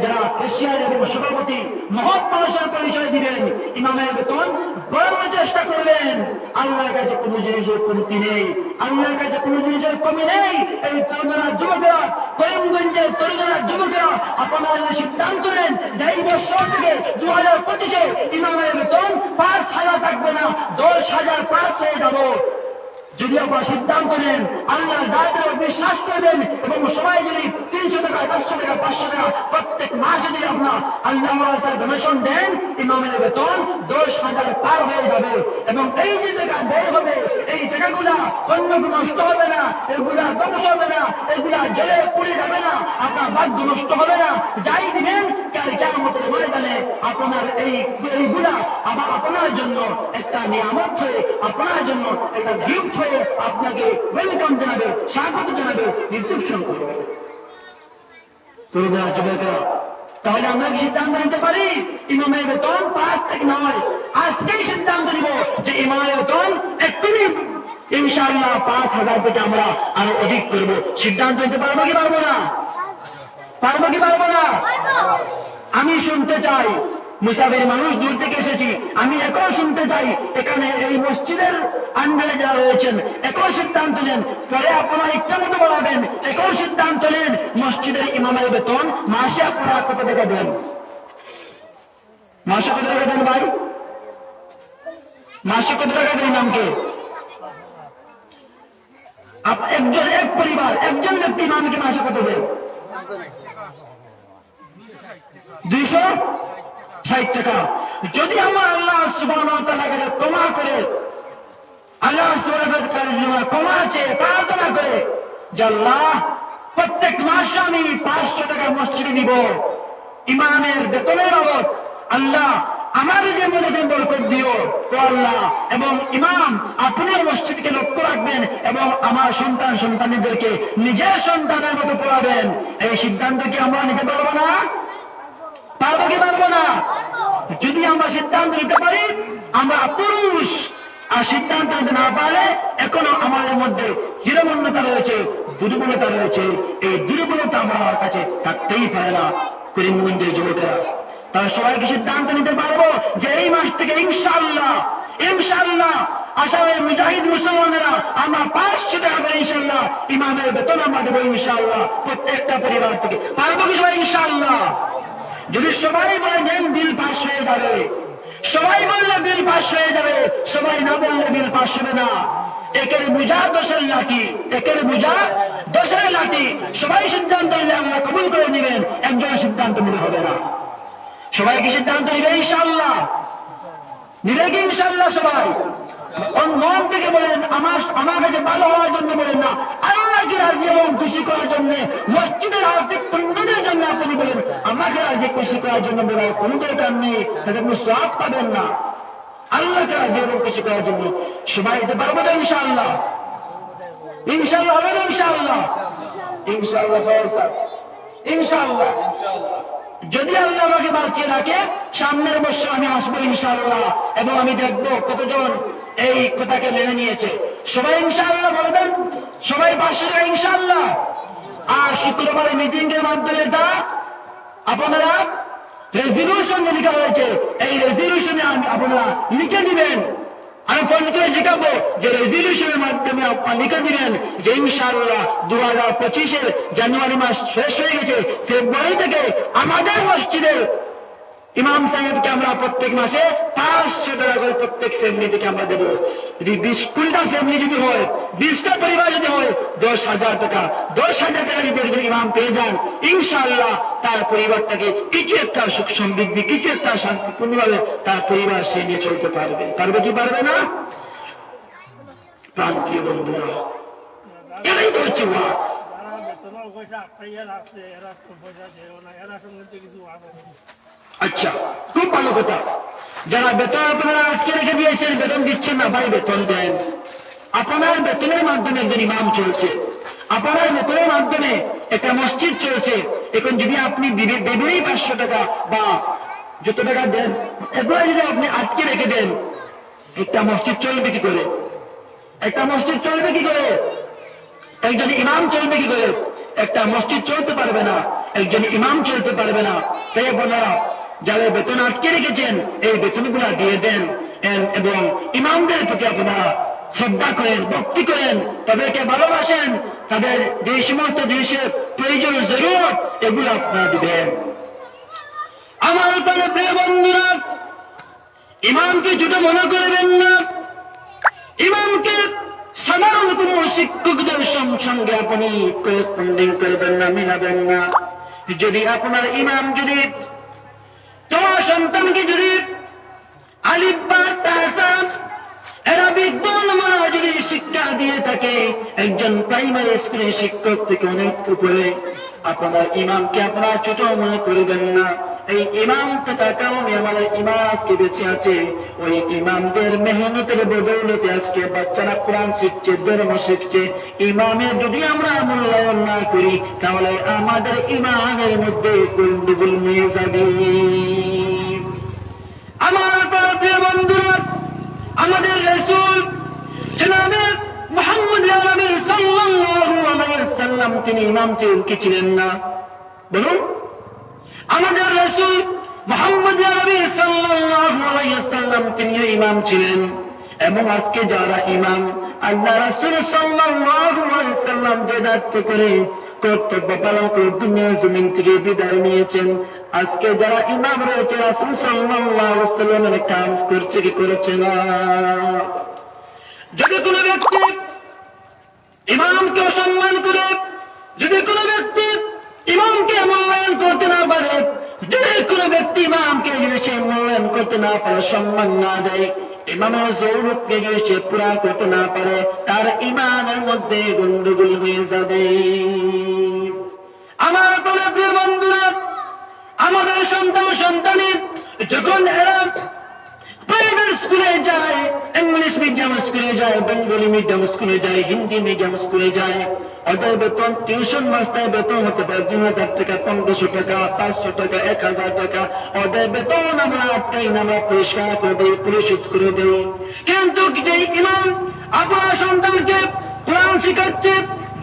যারা ক্যাশিয়ার এবং সভাপতি মহৎ মানুষের পরিচয় দিবেন, ইমামের বেতন বাড়ানোর চেষ্টা করবেন। আল্লাহর কাছে কোনো জিনিসের কমতি নেই, আল্লাহর কাছে কোনো জিনিসের কমি নেই। এই তরুণরা যুবকেরা, করিমগঞ্জের তরুণরা যুবকেরা, আপনারা সিদ্ধান্ত নেন যে এই বছর থেকে 2025-এ ইমামের বেতন 5,000 থাকবে না, 10,000 পাঁচ হয়ে যাব। যদি আপনারা সিদ্ধান্ত নেন, আল্লাহ জাতের বিশ্বাস করবেন এবং সবাই যদি 300 টাকা, 400 টাকা, 500 টাকা প্রত্যেক মাস যদি আপনার আল্লাহ ডোনেশন দেন, ইমামের বেতন 10,000 পার হয়ে যাবে। এবং এই যে টাকা ব্যয় হবে, এই টাকাগুলা অন্য নষ্ট হবে না, এগুলা ধ্বংস হবে না, এগুলা জলে পড়ে যাবে না, আপনার ভাগ্য নষ্ট হবে না। যাই দিবেন কিয়ামতের ময়দানে আপনার এইগুলা আবার আপনার জন্য একটা নিয়ামত হয়ে, আপনার জন্য একটা গিফট হয়ে আপনাকে ওয়েলকাম জানাবে, স্বাগত জানাবে, রিসেপশন করবে। তাহলে আমরা কি সিদ্ধান্ত নিতে পারি ইমামের বেতন 5 থেকে নয়? আজকেই সিদ্ধান্ত নিব যে ইমামের বেতন এক্ষুনি ইনশাআল্লাহ 5,000 থেকে আমরা আরো অধিক করব। সিদ্ধান্ত নিতে পারবো কি পারবো না? পারবো কি পারবো না? আমি শুনতে চাই, মুসাফির মানুষ দূর থেকে এসেছি, আমি একও শুনতে চাই, এখানে এই মসজিদের আন্ডারে যারা রয়েছেন একও সিদ্ধান্ত নেন, পরে আপনারা ইচ্ছা মতো বাড়াবেন, একও সিদ্ধান্ত নেন মসজিদের ইমামের বেতন মাসে আপনারা কত টাকা দেন? মাসে কত টাকা দেন ভাই? মাসে কত টাকা দেন ইমামকে? একজন, এক পরিবার, একজন ব্যক্তি ইমামকে মাসে কত দেন? 260 টাকা। যদি আমার আল্লাহ সুবহানাহু ওয়া তাআলা ক্ষমা করে আল্লাহ সুবহানাহু ওয়া তাআলা ক্ষমা আছে, প্রার্থনা করে যে আল্লাহ প্রত্যেক মাসে আমি 500 টাকা মসজিদে দিব ইমামের বেতনের বাবদ। আল্লাহ আমার যে মনে বরকত দিও তো আল্লাহ, এবং ইমাম আপনিও মসজিদকে লক্ষ্য রাখবেন এবং আমার সন্তানদেরকে নিজের সন্তানের মতো পড়াবেন। এই সিদ্ধান্ত কি আমরা নিতে পারবো না? পারবো কি পারবো না? যদি আমরা সিদ্ধান্ত নিতে পারি আমরা পুরুষ, আর সিদ্ধান্ত নিতে না পারলে এখনো আমাদের মধ্যে হীনমন্যতা রয়েছে, দুর্বলতা রয়েছে। এই দুর্বলতা আমার কাছে থাকতেই পারে না। করিমগঞ্জের যুবকেরা তারা সবাইকে সিদ্ধান্ত নিতে পারবো যে এই মাস থেকে ইনশাআল্লাহ আসামের মুজাহিদ মুসলমানেরা আমরা 500 টাকা করে ইনশাআল্লাহ ইমামের বেতন আমরা দেবো ইনশাআল্লাহ, প্রত্যেকটা পরিবার থেকে। পারবো কি সবাই ইনশাআল্লাহ? যদি সবাই বলে দেন বিল পাস হয়ে যাবে, সবাই বললে বিল পাস হয়ে যাবে, সবাই না বললে বিল পাস হবে না। একের বোঝা 10-এর লাঠি, একের বোঝা 10-এর লাঠি। সবাই সিদ্ধান্ত নিলে আমরা কবুল করে নেবেন, একজন সিদ্ধান্ত নিলে হবে না। সবাইকে সিদ্ধান্ত নিবে ইনশাআল্লাহ, নিবে কি ইনশাআল্লাহ? সবাই মন থেকে বলেন, আমার কাছে ভালো হওয়ার জন্য বলেন না, আল্লাহকে রাজি এবং খুশি করার জন্য, মসজিদের আর্থিক উন্নতির জন্য আপনি বলেন। আমাকে রাজি খুশি করার জন্য বলার কোনো দরকার নেই, তাতে কোনো সওয়াব পাবেন না। আল্লাহকে রাজি এবং খুশি করার জন্য সবাই দিতে পারবো না ইনশাআল্লাহ? ইনশাআল্লাহ হবে না? ইনশাআল্লাহ ইনশাআল্লাহ ইনশাআল্লাহ। যদি আল্লাহ আমাকে বাঁচিয়ে রাখে সামনের বছর আমি আসবো ইনশাআল্লাহ, এবং আমি দেখবো কতজন এই কথাকে মেনে নিয়েছে। সবাই ইনশাআল্লাহ বলবেন, সবাই 500 টাকা ইনশাআল্লাহ। আর শুক্রবারে মিটিং এর মাধ্যমে তা আপনারা রেজলিউশন যে লেখা হয়েছে, এই রেজলিউশনে আপনারা লিখে দিবেন। আমি ফোন করে জিজ্ঞাবো যে রেজলিউশনের মাধ্যমে আপনারা লিখে দিবেন যে ইনশাআল্লাহ 2025-এর জানুয়ারি মাস শেষ হয়ে গেছে, ফেব্রুয়ারি থেকে আমাদের মসজিদের ইমাম সাহেবকে আমরা প্রত্যেক মাসে 500 টাকা করে প্রত্যেক ফ্যামিলি থেকে আমরা দেবো। যদি 20টা ফ্যামিলি যদি হয়, 20টা পরিবার যদি হয়, 10,000 টাকা। 10,000 টাকা যদি একজন ইমাম পেয়ে যান ইনশাআল্লাহ তার পরিবারটাকে কিছু একটা সুখ সমৃদ্ধি, কিছু একটা শান্তিপূর্ণভাবে তার পরিবার সে নিয়ে চলতে পারবে। পারবে কি পারবে না? প্রান্তীয় বন্ধুরা, এটাই তো হচ্ছে ওয়াজ। আচ্ছা, খুব ভালো কথা। যারা বেতন আপনারা আটকে রেখে দিয়েছেন, বেতন দিচ্ছেন না, ভাই বেতন দেন। আপনার বেতনের মাধ্যমে একজন ইমাম চলছে, আপনার বেতনের মাধ্যমে একটা মসজিদ চলছে। এখন যদি আপনি দেবেই 500 টাকা বা যত টাকা দেন, এগুলো যদি আপনি আটকে রেখে দেন, একটা মসজিদ চলবে কি করে? একটা মসজিদ চলবে কি করে? একজন ইমাম চলবে কি করে? একটা মসজিদ চলতে পারবে না, একজন ইমাম চলতে পারবে না। তাই আপনারা যারা বেতন আটকে রেখেছেন এই বেতনগুলা দিয়ে দেন, এবং ইমামদের প্রতি আপনারা শ্রদ্ধা করেন, ভক্তি করেন, তাদেরকে ভালোবাসেন, তাদের যে সমস্ত জিনিসের প্রয়োজন জরুরত এগুলো আপনারা দিবেন। আমার প্রাণের প্রিয় বন্ধুরা, ইমামকে ছোট মনে করবেন না। ইমামকে সাধারণ কোন শিক্ষকদের সঙ্গে আপনি করেসপন্ডিং করবেন না, মিলাবেন না। যদি আপনার ইমাম যদি তোমার সন্তানকে যদি আলিফ বা তা অ্যারাবিক বর্ণমালা যদি শিক্ষা দিয়ে থাকে, একজন প্রাইমারি স্কুলের শিক্ষক থেকে অনেক উপরে, আপনার ইমামকে আপনারা ছোট মনে করবেন না। এই ইমাম থাকার কারণে আমাদের ইমাম আজকে বেঁচে আছে। ওই ইমামদের মেহনতের বদৌলতে আজকে বাচ্চারা কোরআন শিখছে, ধর্ম শিখছে। ইমামের যদি আমরা মূল্যায়ন না করি তাহলে আমাদের ইমানের মধ্যে গন্ডগোল নিয়ে যাবে। আমার প্রিয় বন্ধুরা, আমাদের রাসূল জনাবে মুহাম্মদ আরবি সাল্লাল্লাহু আলাইহি ওয়াসাল্লাম তিনি ইমাম ছিলেন না? বলুন। আমাদের রাসূল মুহাম্মদ আরবি সাল্লাল্লাহু আলাইহি ওয়াসাল্লাম তিনি ইমাম ছিলেন। এবং আজকে যারা ইমাম, আল্লাহ রাসূল সাল্লাল্লাহু আলাইহি ওয়াসাল্লাম যে দায়িত্ব করে কর্তব্য পালন করে দুনিয়া জমিন থেকে বিদায় নিয়েছেন, আজকে যারা ইমাম রয়েছে রাসূল সাল্লাল্লাহু আলাইহি ওয়াসাল্লামের কাজ করছে কি করেছে না? যদি কোনো ব্যক্তি ইমামকে অসম্মান করে, যদি কোনো ব্যক্তি ইমামকে মূল্যায়ন করতে না পারে, যদি কোনো ব্যক্তি ইমামকে মূল্যায়ন করতে না পারে, সম্মান না দেয়, ইমামের জরুরতকে যদি সে পুরা করতে না পারে, তার ইমানের মধ্যে গন্ডগোল হয়ে যাবে। আমার প্রিয় বন্ধুরা, আমাদের সন্তানী যখন এরা প্রাইভেট স্কুলে যায়, ইংলিশ মিডিয়াম স্কুলে যায়, বেঙ্গলি মিডিয়াম স্কুলে যায়, হিন্দি মিডিয়াম স্কুলে যায়, ওদের বেতন টিউশন মাস্টার বেতন হতে পারে 2000 টাকা, 1500 টাকা, 500 টাকা, 1000 টাকা। ওদের বেতন আমরা আটকাই না, আমরা পরিষ্কার করে দিই, পরিশোধ করে দিই। কিন্তু যে ইমাম আপনার সন্তানকে কোরআন শিখাচ্ছে,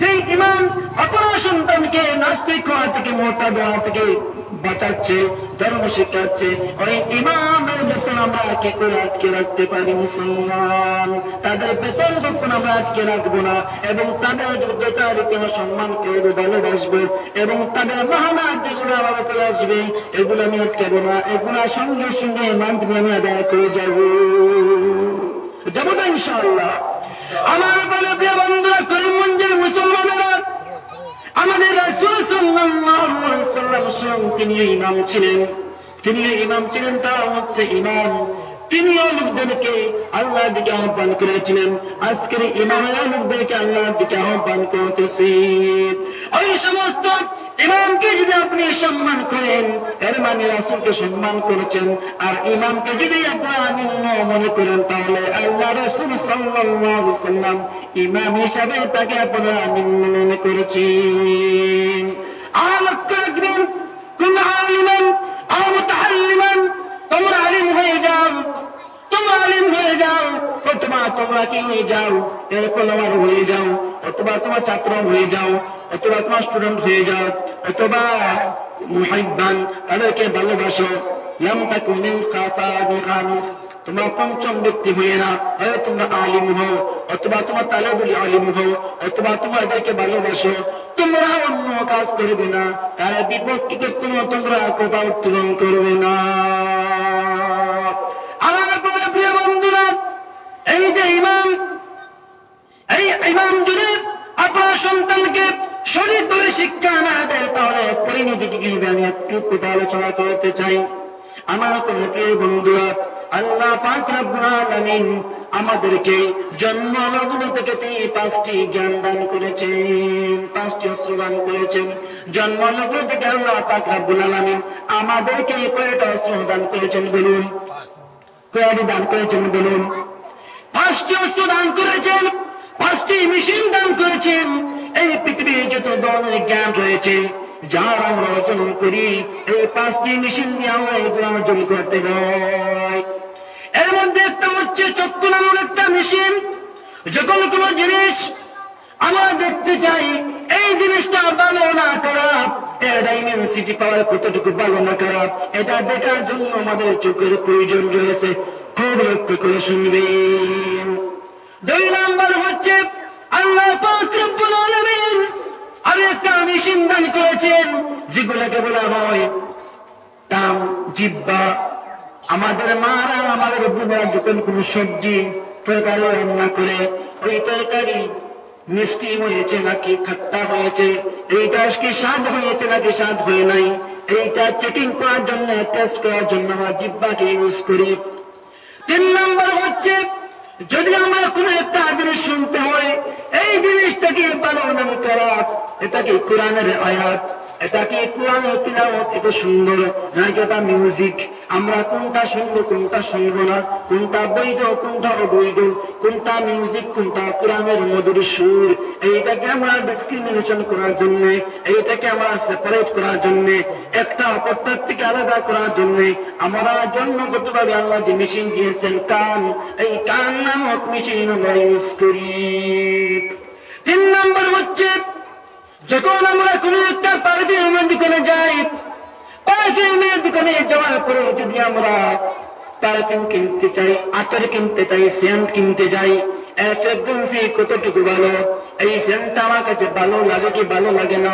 যে ইমাম আপনার সন্তানকে নাস্তিক হওয়া থেকে, মোরতাদ হওয়া থেকে বাঁচাচ্ছে, ধর্ম শিখাচ্ছে, ওই ইমামের বেতন আমরা কি করে আটকে রাখতে পারি? মুসলমান, তাদের বেতন যখন আমরা আটকে রাখবো না, এবং তাদের যোগ্যতার কোনো সম্মান করবো, ভালোবাসবো, এবং তাদের মহানা যেগুলো আমার উপরে আসবে এগুলো আমি আটকাবো না, এগুলো সঙ্গে সঙ্গে মান্থলি আমি আদায় করে যাবো না ইনশাআল্লাহ। আমার প্রিয় বন্ধুরা, করিমগঞ্জের মুসলমানেরা, আমাদের রাসূল সাল্লাল্লাহু আলাইহি ওয়াসাল্লাম তিনি ইমাম ছিলেন, তা হচ্ছে ইমাম। তিনি লোকদেরকে আল্লাহর দিকে আহ্বান করেছিলেন। আজকের ইমামেরা লোকদেরকে আল্লাহর দিকে আহ্বান করতেছে। ওই সমস্ত ইমামকে যদি আপনি সম্মান করেন, এর মানে রাসূলকে সম্মান করেছেন। আর ইমামকে যদি আপনারা নিম্ন মনে করেন, তাহলে আল্লাহ রাসূল সাল্লাল্লাহু আলাইহি ওয়াসাল্লাম ইমাম হিসাবে তাকে আপনারা নিম্ন মনে করেছেন। আর লক্ষ্য রাখবেন, কুন আলিমান আও মুতাআল্লিমান, তোমরা আলিম হয়ে যাও, অথবা তোমরা কি হয়ে যাও, এরকম হয়ে যাও, অথবা তোমার ছাত্র হয়ে যাও, অথবা তোমার স্টুডেন্ট হয়ে যাও, অথবা মুহিব্বান, তাদেরকে ভালোবাসো। লাম তাকুন মিন খাসাবিল খামিস, তোমরা পঞ্চম ব্যক্তি হয়ে না, হয় তোমরা আলিম হও, অথবা তোমার তালেবুল আলিম হও, অথবা তোমরা এদেরকে ভালোবাসো। তোমরা অন্য কাজ করবে না, তার বিপক্ষে তোমরা কোথাও উত্তোলন করবে না। আমার প্রিয় বন্ধুরা, এই যে ইমাম, এই ইমাম যদি আপনার সন্তানকে সঠিকভাবে শিক্ষা না দেয়, তাহলে পরিণতি কি হবে আমি একটু আলোচনা করতে চাই। আমার প্রিয় বন্ধুরা, আল্লাহ পাক রব্বুল আলামিন আমাদেরকে জন্মলগ্ন থেকে তিনি 5টি জ্ঞান দান করেছেন, 5টি অস্ত্র দান করেছেন। জন্মলগ্ন থেকে আল্লাহ পাক রব্বুল আলামিন আমাদেরকে কয়টা অস্ত্র দান করেছেন বলুন? কয়টি দান করেছেন বলুন? 5টি অস্ত্র দান করেছেন, 5টি মেশিন দান করেছেন। এই পৃথিবীর যত ধরনের জ্ঞান রয়েছে, যার আমরা অর্জন করি, এই 5টি মেশিন দিয়ে আমরা এগুলো অর্জন করতে হয়। এর মধ্যে একটা হচ্ছে চক্ষু নামক একটা মেশিন। যখন কোনো জিনিস আমরা দেখতে চাই, এই জিনিসটা ভালো না খারাপ, এর ডাইমেনসিটি পাওয়ার কতটুকু ভালো না খারাপ, এটা দেখার জন্য আমাদের চোখের প্রয়োজন রয়েছে। খুব লক্ষ্য করে শুনবেন। 2 নাম্বার হচ্ছে আল্লাহ পাক রব্বুল আলামিন আরেকটা মেশিন দান করেছেন, যেগুলোকে বলা হয় কান, জিহ্বা। আমাদের মারা, আমাদের বোনেরা যখন কোন সবজি তরকারি রান্না করে, ওই তরকারি মিষ্টি হয়েছে নাকি খাট্টা হয়েছে, এইটা কি স্বাদ হয়েছে নাকি স্বাদ হয়ে নাই, এইটা চেকিং করার জন্য, টেস্ট করার জন্য আমরা জিহ্বাকে ইউজ করি। 3 নম্বর হচ্ছে যদি আমরা কোন একটা জিনিস শুনতে হয়, এই জিনিসটাকে ভালো না খারাপ, এটা কি কোরআনের আয়াত, এটা কি কোরআনের তিলাওয়াত, এটা সুন্দর নাকি এটা মিউজিক, আমরা কোনটা শুনবো কোনটা শুনবো না, কোনটা বৈধ কোনটা অবৈধ, কোনটা মিউজিক কোনটা কোরআনের মধুর সুর, এইটাকে আমরা ডিসক্রিমিনেশন করার জন্য, এইটাকে আমরা সেপারেট করার জন্য, একটা অপরটার থেকে আলাদা করার জন্য আমরা জন্মগতভাবে আল্লাহ যে মেশিন দিয়েছেন কান, এই কান নামক মেশিন আমরা ইউজ করি। 3 নম্বর হচ্ছে যখন আমরা কোন একটা পারফিউমের দোকানে যাই, পারফিউমের দোকানে যাওয়ার পরে যদি আমরা পারফিউম কিনতে চাই, আতর কিনতে চাই, সেন্ট কিনতে যাই, এর ফ্রেগ্রেন্সি কতটুকু ভালো, এই সেন্টটা আমার কাছে ভালো লাগে কি ভালো লাগে না,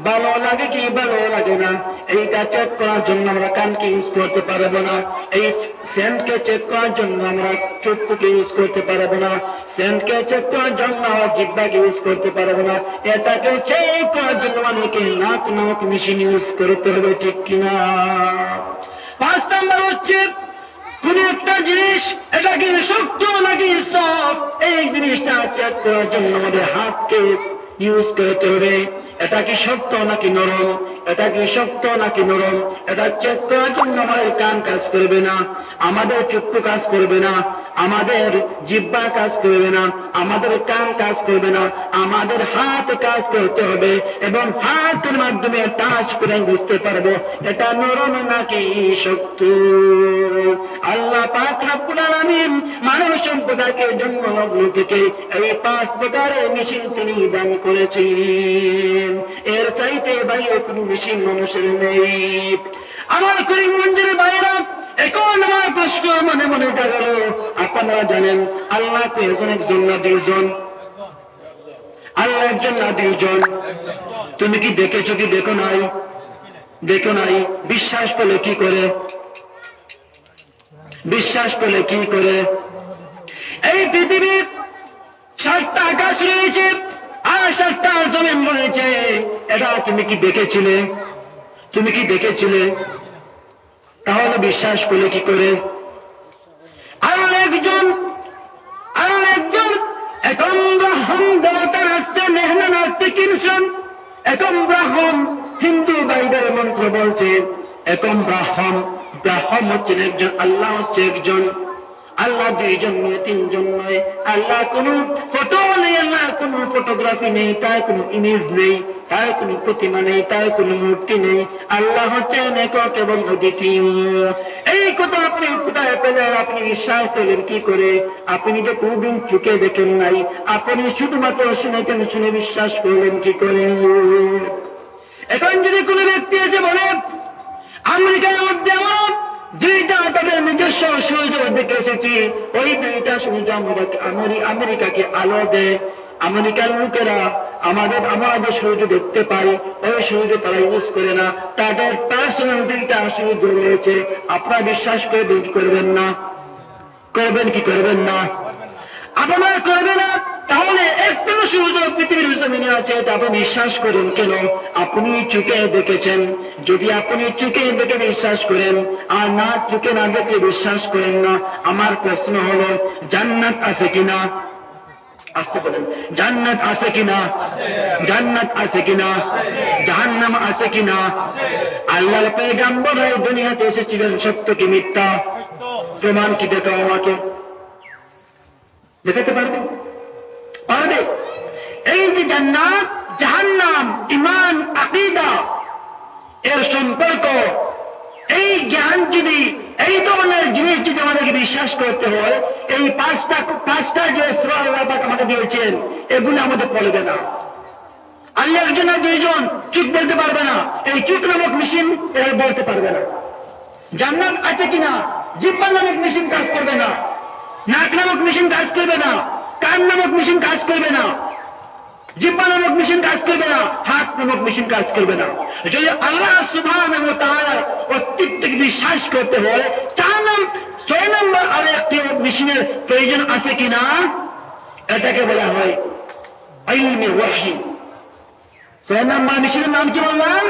ভালো লাগে কি ভালো লাগে না, এইটা চেক করার জন্য আমরা কানকে ইউজ করতে পারবো না, এই সেন্টকে চেক করার জন্য আমরা চক্ষুকে ইউজ করতে পারবো না, সেন্টকে চেক করার জন্য আমরা জিহ্বাকে ইউজ করতে পারবো না, এটাকে চেক করার জন্য আমাদেরকে নাক মেশিন ইউজ করতে হবে, ঠিক কিনা? 5 নম্বর হচ্ছে কোন একটা জিনিস এটা কি শক্ত নাকি সফট, এই জিনিসটা চেক করার জন্য আমাদের হাতকে ইউজ করতে হবে। এটা কি শক্ত নাকি নরম, এটা কি শক্ত নাকি নরম, এটা চেক করার জন্য আমাদের কান কাজ করবে না, আমাদের চক্ষু কাজ করবে না, আমাদের জিহ্বা কাজ করবে না, আমাদের কান কাজ করবে না, আমাদের হাত কাজ করতে হবে এবং হাতের মাধ্যমে টাচ করে বুঝতে পারবো এটা নরম নাকি শক্ত। আল্লাহ পাক রব্বুল আলামিন মানব সম্প্রদায়কে জন্মলগ্ন থেকে এই 5 প্রকারের মেশিন তিনি দান করেছেন। এর চাইতে বাইরে কোন মেশিন মানুষের নেই। আমার করিম মঞ্জুরের বাইরা, এখন আমার প্রশ্ন মনে মনে জাগলো, আপনারা জানেন আল্লাহ তো একজন না দুইজন? আল্লাহ একজন না দুইজন? তুমি কি দেখেছো কি দেখো নাই? দেখো নাই। বিশ্বাস করলে কি করে? বিশ্বাস করলে কি করে? এই পৃথিবীর 7টা আকাশ রয়েছে আর 7টা জমিন রয়েছে, এটা তুমি কি দেখেছিলে? তুমি কি দেখেছিলে? তাহলে বিশ্বাস করলে কি করে? আল্লাহ একজন, আল্লাহ একজন। একম ব্রাহ্মণ দেবতা নাচতে, নেহনা নাচতে কিনছেন। একম ব্রাহ্মণ হিন্দু বাইবেল মন্ত্র বলছে একম ব্রাহ্মণ। ব্রাহ্মণ হচ্ছেন একজন, আল্লাহ হচ্ছে একজন। আল্লাহ দুইজন নয়, তিনজন নয়। আল্লাহ কোন ফটো নেই, আল্লাহ কোন ফটোগ্রাফি নেই, তার কোন ইমেজ নেই, তার কোন প্রতিমা নেই, তার কোন মূর্তি নেই। আল্লাহ হচ্ছেন একক এবং অদ্বিতীয়। এই কথা আপনি কোথায় পেলেন? আপনি বিশ্বাস করলেন কি করে? আপনি যে কোনদিন চোখে দেখেন নাই, আপনি শুধুমাত্র শুনেছেন, শুনে বিশ্বাস করলেন কি করে? এখন যদি কোন ব্যক্তি এসে বলে আমেরিকার মধ্যে আমার 2টা তাদের নিজস্ব সূর্য দেখে এসেছি, ওই 2টা সূর্য আমেরিকাকে আলো দেয়, আমেরিকার লোকেরা আমাদের সূর্য দেখতে পাই, ওই সূর্য তারা ইউজ করে না, তাদের পার্সোনাল 2টা সূর্য রয়েছে। আপনারা বিশ্বাস করবেন না? করবেন কি করবেন না? আপনারা করবে না? তাহলে একটু সূর্য পৃথিবীর জমিনে আছে, এটা আপনি বিশ্বাস করেন কেন? আপনি চোখে দেখেছেন। যদি আপনি চোখে দেখে বিশ্বাস করেন আর না চোখে না দেখে বিশ্বাস করেন না, আমার প্রশ্ন হলো জান্নাত আছে কিনা? আসতে বলেন, জান্নাত আছে কিনা? জান্নাত আছে কিনা? জাহান্নাম আছে কিনা? আল্লাহর পয়গম্বর এই দুনিয়াতে এসেছিলেন, সত্য কি মিথ্যা? প্রমাণ কি দেখাও আমাকে। দেখাতে পারবে? পারবে? এই যে জান্নাত জাহান্নাম, ঈমান আকীদা এর সম্পর্ক, এই জ্ঞান যদি, এই ধরনের জিনিস যদি আমাদেরকে বিশ্বাস করতে হয়, এই পাঁচটা যে সূরা আল্লাহ পাক আমাকে দিয়েছেন, এগুলো আমাদের চলবে না। আল্লাহ একজন না দুইজন, চুপ বলতে পারবে না। এই চুপ নামক মেশিন এরা বলতে পারবে না। জান্নাত আছে কিনা? জিহ্বা নামক মেশিন কাজ করবে না, নাক নামক মেশিন কাজ করবে না, কান নামক মেশিন কাজ করবে না, জিহ্বা নামক মেশিন কাজ করবে না, হাত নামক মেশিন কাজ করবে না। যদি আল্লাহ সুবহানাহু ওয়া তাআলার অস্তিত্বকে বিশ্বাস করতে হয়, 6 নম্বর আর একটি মেশিনের প্রয়োজন আছে কিনা? এটাকে বলা হয় ইলমে ওয়াহী। 6 নম্বর মেশিনের নাম কি বললাম?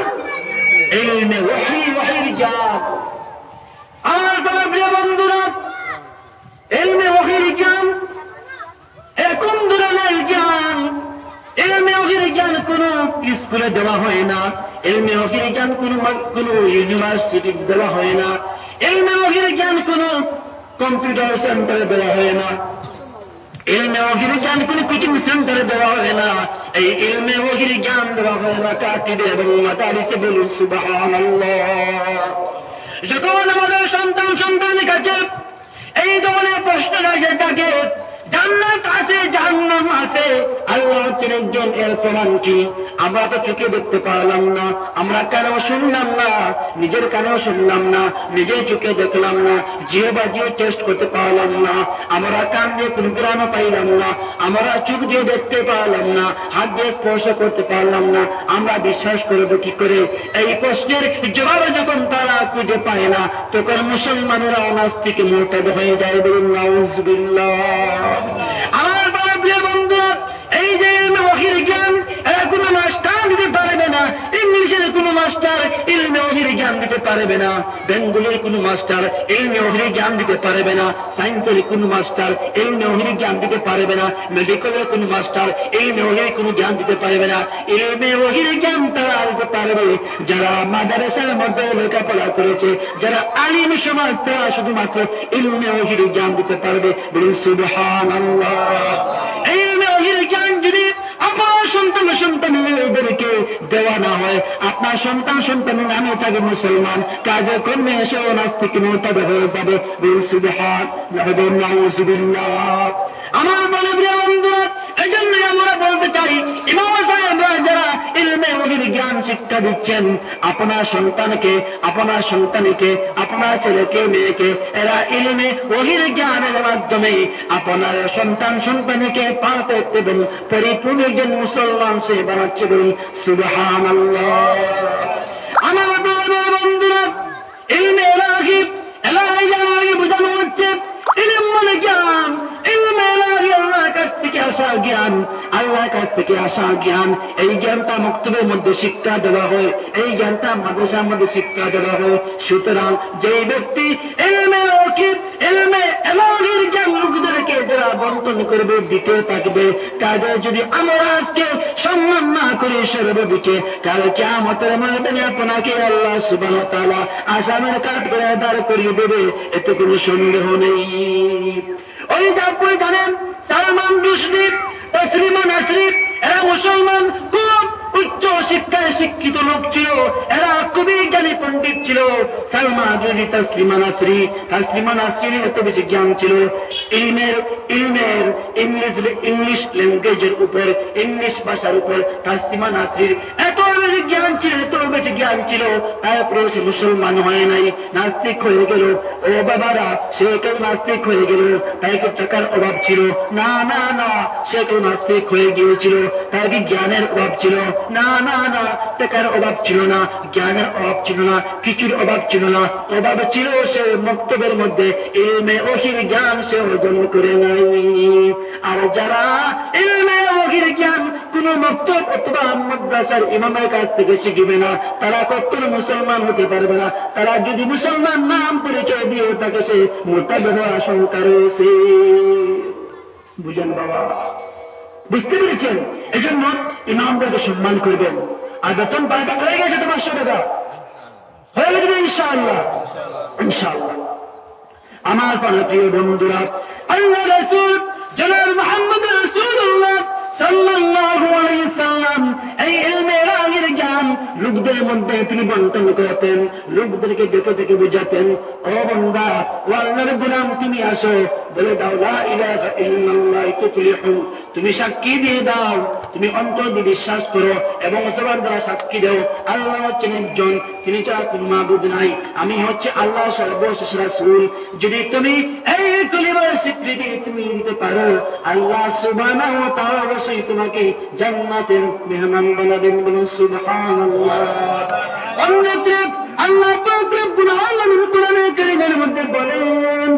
ইলমে ওয়াহী, ওয়াহীর জ্ঞান। আমার প্রিয় বন্ধুরা, ইলমে ওয়াহীর জ্ঞান এরকম ধরনের জ্ঞান, ইলমে ওয়াহীর জ্ঞান কোন স্কুলে দেওয়া হয় না, ইলমে ওয়াহীর জ্ঞান কোন ইউনিভার্সিটি দেওয়া হয় না, ইলমে ওয়াহীর জ্ঞান কোন কম্পিউটার সেন্টারে দেওয়া হয় না, ইলমে ওয়াহীর জ্ঞান কোন কোচিং সেন্টারে দেওয়া হয় না। এই ইলমে ওয়াহীর জ্ঞান দেওয়া হয় মাকাতিবে এবং মাদারিসে। বলুন সুবহানাল্লাহ। যখন আমাদের সন্তানের কাছে এই ধরনের প্রশ্ন আসে থাকে, জান্নাত আছে জাহান্নাম আছে, আল্লাহ হচ্ছেন একজন, এর প্রমাণ কি? আমরা তো চোখে দেখতে পারলাম না, আমরা কানেও শুনলাম না, নিজের কানেও শুনলাম না, নিজের চোখে দেখলাম না, জিহ্বা দিয়ে টেস্ট করতে পারলাম না, আমরা কান দিয়ে কোনো গ্রামও পাইলাম না, আমরা চোখ দিয়ে দেখতে পারলাম না, হাত দিয়ে স্পর্শ করতে পারলাম না, আমরা বিশ্বাস করবো কি করে? এই প্রশ্নের জবাব যখন তারা খুঁজে পায় না, তখন মুসলমানেরা নাস্তিক মুরতাদ হয়ে যায়। বলুন নাউযুবিল্লাহ। আমার প্রিয় বন্ধুরা, এই যে ইলমে ওয়াহীর জ্ঞান কোনো মাস্টার দিতে পারবে না, ইংলিশের কোনো মাস্টার ইলমে ওহীর জ্ঞান দিতে পারবে না, বেঙ্গলের কোনো মাস্টার ইলমে ওহীর জ্ঞান দিতে পারবে না, সায়েন্সের কোনো মাস্টার ইলমে ওহীর জ্ঞান দিতে পারবে না, মেডিকেলের কোনো মাস্টার ইলমে ওহীর কোনো জ্ঞান দিতে পারবে না। ইলমে ওহীর জ্ঞান তারা দিতে পারবে যারা মাদ্রাসার মধ্যে লেখাপড়া করেছে, যারা আলিম সমাজ, তারা শুধুমাত্র ইলমে ওহীর জ্ঞান দিতে পারবে। বলুন সুবহানাল্লাহ। ইলমে ওহীর জ্ঞান যদি আপনার সন্তানদেরকে দেওয়া না হয়, আপনার সন্তানের নামে থাকে মুসলমান, কাজে কর্মে এসেও নাস্তিক মুরতাদ হয়ে যাবে। নাউযুবিল্লাহ। আমার মনে প্রিয় বন্ধুরা, এজন্য আমরা বলতে চাই, ইমাম সাহেবরা যারা ইলমে ওহীর জ্ঞান শিক্ষা দিচ্ছেন, আপনার সন্তানকে, আপনার ছেলেকে, মেয়েকে এরা ইলমে ওহীর জ্ঞানের মাধ্যমে আপনার সন্তানকে পারফেক্ট এবং পরিপূর্ণ একজন মুসলমান সে বানাচ্ছে। বলুন সুবহানাল্লাহ। আমার বন্ধুরা, ইলমে এলাহি বোঝানো হচ্ছে ইলম মানে জ্ঞান। ইলমে এলাহি আল্লাহর কাছ থেকে আসা জ্ঞান, আল্লাহর কাছ থেকে আসা জ্ঞান। এই জ্ঞানটা মক্তবের মধ্যে শিক্ষা দেওয়া হয়, এই জ্ঞানটা মাদ্রাসার মধ্যে শিক্ষা দেওয়া হয়। সুতরাং যে ব্যক্তি ইলমে এলাহির জ্ঞান লোকদেরকে যারা বন্টন করবে, দিতে থাকবে, তাদের যদি আমরা আজকে সম্মান না করি সর্বদিকে, কাল কিয়ামতের ময়দানে আপনাকে আল্লাহ সুবহানাহু ওয়া তাআলা আসামের কাঠ করে দাঁড় করিয়ে দেবে, এতে কোনো সন্দেহ নেই। ওই যে আপনি জানেন সালমান রুশদি, তাসলিমা নাসরিন, এরা মুসলমান খুব উচ্চ শিক্ষায় শিক্ষিত লোক ছিল, এরা খুবই জ্ঞানী পণ্ডিত ছিল। তাসলিমা নাসরিনের এত বেশি জ্ঞান ছিল ইংলিশ ল্যাঙ্গুয়েজের উপর, ইংলিশ ভাষার উপর তাসলিমা নাসরিন এত বেশি জ্ঞান ছিল। তারপরে সে মুসলমান হয় নাই, নাস্তিক হয়ে গেল। ও বাবারা, সে কেউ নাস্তিক হয়ে গেল, তাই কি টাকার অভাব ছিল? না, সে কেউ নাস্তিক হয়ে গিয়েছিল, তার কি জ্ঞানের অভাব ছিল? না, টাকার অভাব ছিল না, জ্ঞানের অভাব ছিল না, কিছুর অভাব ছিল না। অভাব ছিল সে মক্তবের মধ্যে ইলমে ওহীর জ্ঞান সে অর্জন করে নাই। আর যারা ইলমে ওহীর জ্ঞান কোন মক্তব অথবা মাদ্রাসার ইমামের কাছ থেকে শিখবে না, তারা কখনো মুসলমান হতে পারবে না। তারা যদি মুসলমান নাম পরিচয় দিয়ে থাকে, সে মুরতাদ হওয়ার আশঙ্কা রয়েছে। বুঝেন বাবা, বুঝতে পেরেছেন? এজন্য ইমামদেরকে সম্মান করবেন। আর বেতন পাওয়া হয়ে গেছে তোমার 500 টাকা, হয়ে গেছে ইনশাআল্লাহ। আমার প্রিয় বন্ধুরা, আল্লাহ রাসূল জনাব মুহাম্মদ রাসূলুল্লাহ সাল্লাল্লাহু আলাইহি সাল্লাম এই ইলমে এলাহির জ্ঞান লোকদের মধ্যে তিনি বন্টন করতেন, লোকদেরকে দেখে বুঝাতেন। ও বান্দা, ও আল্লাহর গোলাম, তুমি আসো, বলে দাও লা ইলাহা ইল্লাল্লাহ তুফলিহু। তুমি সাক্ষী দিয়ে দাও, তুমি অন্তর দিয়ে বিশ্বাস করো এবং জবান দ্বারা সাক্ষী দাও আল্লাহ হচ্ছেন একজন, তিনি ছাড়া কোনো মাবুদ নাই, আমি হচ্ছে আল্লাহ সর্বশেষ রাসূল। যদি তুমি এই কলিমার স্বীকৃতি তুমি দিতে পারো, আল্লাহ সুবহানাহু ওয়া তাআলা অবশ্যই তোমাকে জান্নাতের মেহমান বানাবেন। বলুন সুবহানাল্লাহ। অন্যত্র আল্লাহ পাক রব্বুল আলামিন কোরআনে কারীমের মধ্যে বলেন,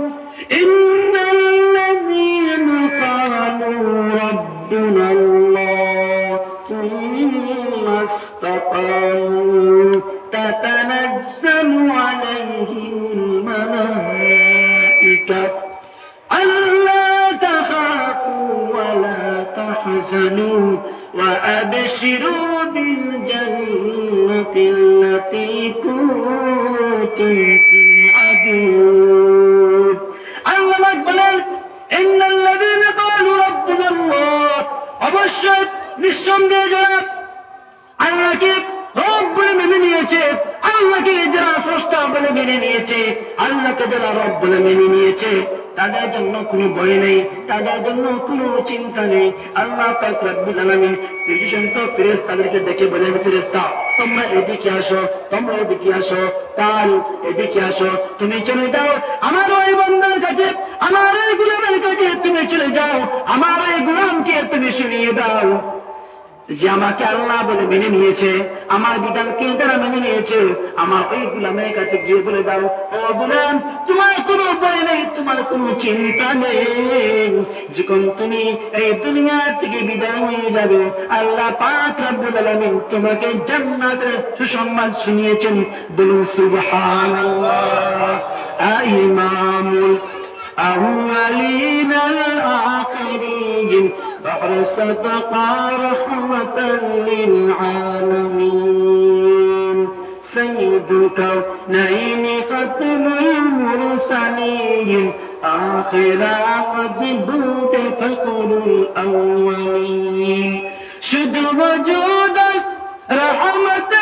ইন্নাল্লাযীনা ক্বালু রাব্বুনা আল্লাহ সুম্মা ইসতাকামু তাতানাজ্জালু আলাইহিমুল মালাঈকা আল্লা তাখাফু ওয়া লা তাহজানু ওয়া আবশিরু বিল জান্নাতি আল্লাতী কুনতুম তু'আদুন। আল্লাহ বলেন, ইন্নাল্লাযীনা ক্বালু রাব্বুনা আল্লাহ, অবশ্যই নিঃসন্দেহে যারা আল্লাহকে রব বলে মেনে নিয়েছে, আল্লাহকে যারা স্রষ্টা বলে মেনে নিয়েছে, আল্লাহকে যারা রব বলে মেনে নিয়েছে, তাদের জন্য কোনো ভয় নেই, তাদের জন্য কোনো চিন্তা নেই। আল্লাহ পাক রব্বুল আলামিন ফেরেশতাদেরকে ডেকে বলেন, ফেরেশতা তোমরা এদিকে আসো, তোমরা এদিকে আসো, কাল এদিকে আসো, তুমি চলে যাও আমার ওই বান্দার কাছে, আমার এই গোলামের কাছে তুমি চলে যাও, আমার এই গোলামকে তুমি শুনিয়ে দাও যে আমাকে আল্লাহ বলে মেনে নিয়েছে, আমার বিধানকে যারা মেনে নিয়েছে, আমার ওই গোলামের কাছে গিয়ে বলে দাও, ও গোলাম, তোমার কোনো ভয় নেই, তোমার কোনো চিন্তা নেই। যখন তুমি এই দুনিয়া থেকে বিদায় হয়ে যাবে, আল্লাহ পাক রব্বুল আলামিন তোমাকে জান্নাতের সুসংবাদ শুনিয়েছেন। বলুন সুবহানাল্লাহ। ইমামুল أولين الآخرين بحر صدقا رحمة للعالمين سيد الكونين ختم المرسلين آخر عقد فخر الأولين شد وجود رحمة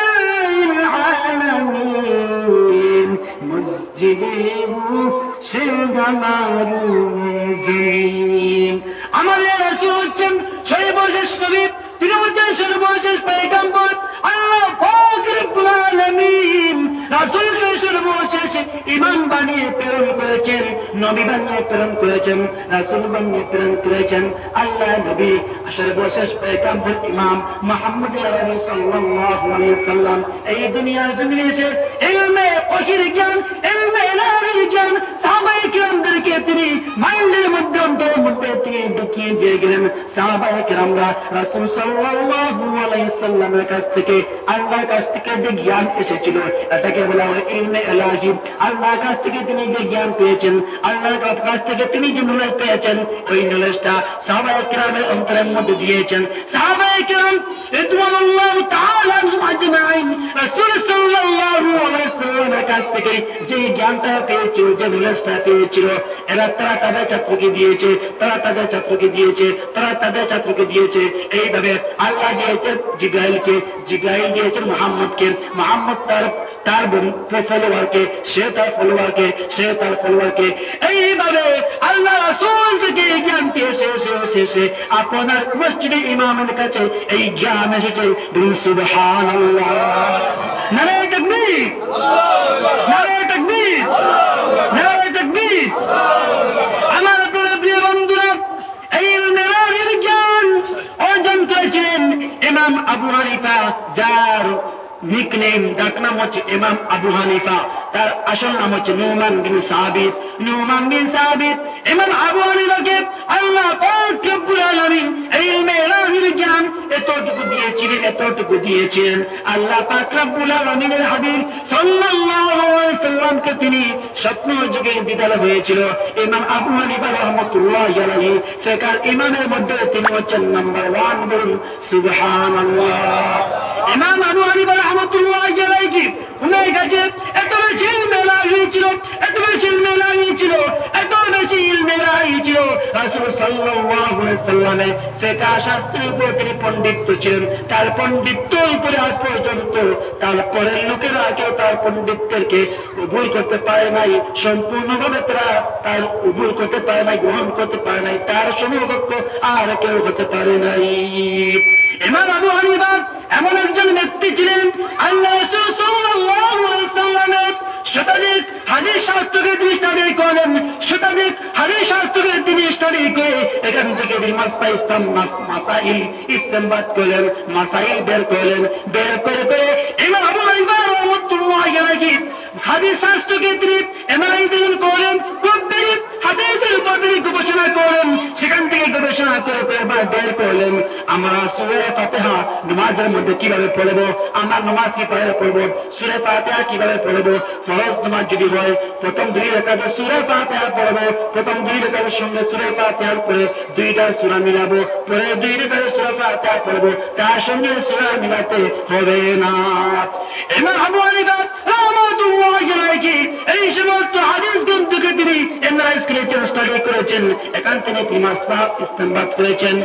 للعالمين مسجده আমার রাসূল হচ্ছেন সর্বশেষ নবী, তিনি হচ্ছেন সর্বশেষ পয়গম্বর। আল্লাহ পাক রব্বুল আলামিন রাসূলকে সর্বশেষ ইমাম বানিয়ে প্রেরণ করেছেন, নবী বানিয়ে প্রেরণ করেছেন, রাসূল বানিয়ে প্রেরণ করেছেন। আল্লাহ নবী সর্বশেষ পয়গম্বর ইমাম মুহাম্মদ সাল্লাল্লাহু আলাইহি সাল্লাম এই দুনিয়ার জমিনে এসে ইলমে ওহীর জ্ঞান, ইলমে ইলাহির জ্ঞান সাহাবায়ে কিরামদেরকে তিনি মাইন্ডের মধ্যে, অন্তরের মধ্যে তিনি ঢুকিয়ে দিয়ে গেলেন। সাহাবায়ে কিরামরা রাসূল সাল্লাল্লাহু আলাইহি সাল্লামের কাছ থেকে, আল্লাহর কাছ থেকে যে জ্ঞান এসেছিল এটাকে বলা হয় ইলমে ইলাহি। আল্লাহর কাছ থেকে তিনি যে জ্ঞান পেয়েছেন, আল্লাহর কাছ থেকে তিনি যে নলেজ পেয়েছেন, ওই নলেজটা সাহাবায়ে কিরামের অন্তরের মধ্যে দিয়েছেন। সাহাবায়ে কিরাম রাদিয়াল্লাহু তাআলা আনহুম আজমাইন রাসূল সাল্লাল্লাহু আলাইহি সাল্লামের কাছ থেকে যে জ্ঞানটা পেয়েছিল, যে নলেজটা পেয়েছিল, এরা তারা তাদের ছাত্রকে দিয়েছে, তারা তাদের ছাত্রকে দিয়েছে, তারা তাদের ছাত্রকে দিয়েছে। এইভাবে আল্লাহ দিয়েছেন জিবরাইলকে, জিবরাইল দিয়েছেন মুহাম্মদকে, মুহাম্মদ তার ফলোয়ারকে, সে তার ফলোয়ারকে, সে তার ফলোয়ারকে। এইভাবে আল্লাহ রাসূল থেকে জ্ঞান পেয়ে শেষে আপনার মসজিদে ইমামের কাছে এই জ্ঞান এসেছে। সুবহানাল্লাহ। নারে তাকবীর, নারে তাকবীর, নারে তাকবীর। আমার প্রিয় বন্ধুরা, এই ইলমের জ্ঞান অর্জন করেছিলেন ইমাম আবু হানিফা, যার নিকনেম, ডাকনাম হচ্ছে ইমাম আবু হানিফা। তার আসল নাম হচ্ছে নুমান বিন সাবিত। নুমান বিন সাবিত ইমাম আবু হানিফাকে আল্লাহ পাক রব্বুল আলামিন ইলমে ইলাহির জ্ঞান এতটুকু দিয়েছিলেন, এতটুকু দিয়েছেন। আল্লাহ পাক রব্বুল আলামিনের হাবিব সাল্লাল্লাহু আলাইহি সাল্লামকে তিনি স্বপ্ন যুগে দিদার হয়েছিল। ইমাম আবু হানিফা রাহমাতুল্লাহি আলাইহি ফিকহ ইমামের মধ্যে তিনি হচ্ছেন নাম্বার 1। বলুন সুবহানাল্লাহ। ইমাম আবু হানিফা রাহমাতুল্লাহি আলাইহি উনার কাছে এত বেশি ইলমে ইলাহি ছিল, এত বেশি ইলমে ইলাহি ছিল, এত বেশি ইলমে ইলাহি ছিল। রাসূল সাল্লাল্লাহু আলাইহি সাল্লামের ফিকহ শাস্ত্রের উপর তিনি পণ্ডিত ছিলেন। তার পণ্ডিত্য উপরে আজ পর্যন্ত তার পরের লোকেরা কেউ তার পণ্ডিতদেরকে কবুল করতে পারে নাই, সম্পূর্ণভাবে তারা তার কবুল করতে পারে নাই, গ্রহণ করতে পারে নাই। তার সমকক্ষ আর কেউ হতে পারে নাই। ইমাম আবু হানিফা এমন একজন ব্যক্তি ছিলেন, আল্লাহ রাসূল সাল্লাল্লাহু আলাইহি সাল্লামের শতাধিক হাদিস শাস্ত্রকে তিনি স্টাডি করেন, শতাধিক হাদিস শাস্ত্রকে তিনি স্টাডি করে এখান থেকে তিনি মাসাইল ইস্তেমবাদ করলেন, মাসাইল বের করলেন। বের করে ইমাম আবু হানিফা রাহমাতুল্লাহি আলাইহি হাদিস শাস্ত্রকে তিনি এনালাইজ করেন, খুব বেশি হাদিসের উপর তিনি গবেষণা করেন। সেখান থেকে গবেষণা করে বের করলেন আমরা সূরা ফাতিহা নামাজের মধ্যে কিভাবে পড়ব, আমরা নামাজ কিভাবে পড়ব, সূরা ফাতিহা কিভাবে পড়ব। ফরজ নামাজ যদি হয় প্রথম 2 রাকাতে সূরা ফাতিহা পড়ব, প্রথম 2 রাকাতের সঙ্গে সূরা ফাতিহা পড়ে 2টা সূরা মিলাবো, পরে 2 রাকাতে সূরা ফাতিহা পড়ব, তার সঙ্গে সূরা মিলাতে হবে না। ইমাম আবু হানিফা রাহমাতুল্লাহি আলাইহি এই সমস্ত হাদিস গ্রন্থকে তিনি এনালাইজ করেছেন, স্টাডি করেছেন। এখান থেকে তিনি মাসলা ইস্তেমবাদ করেছেন।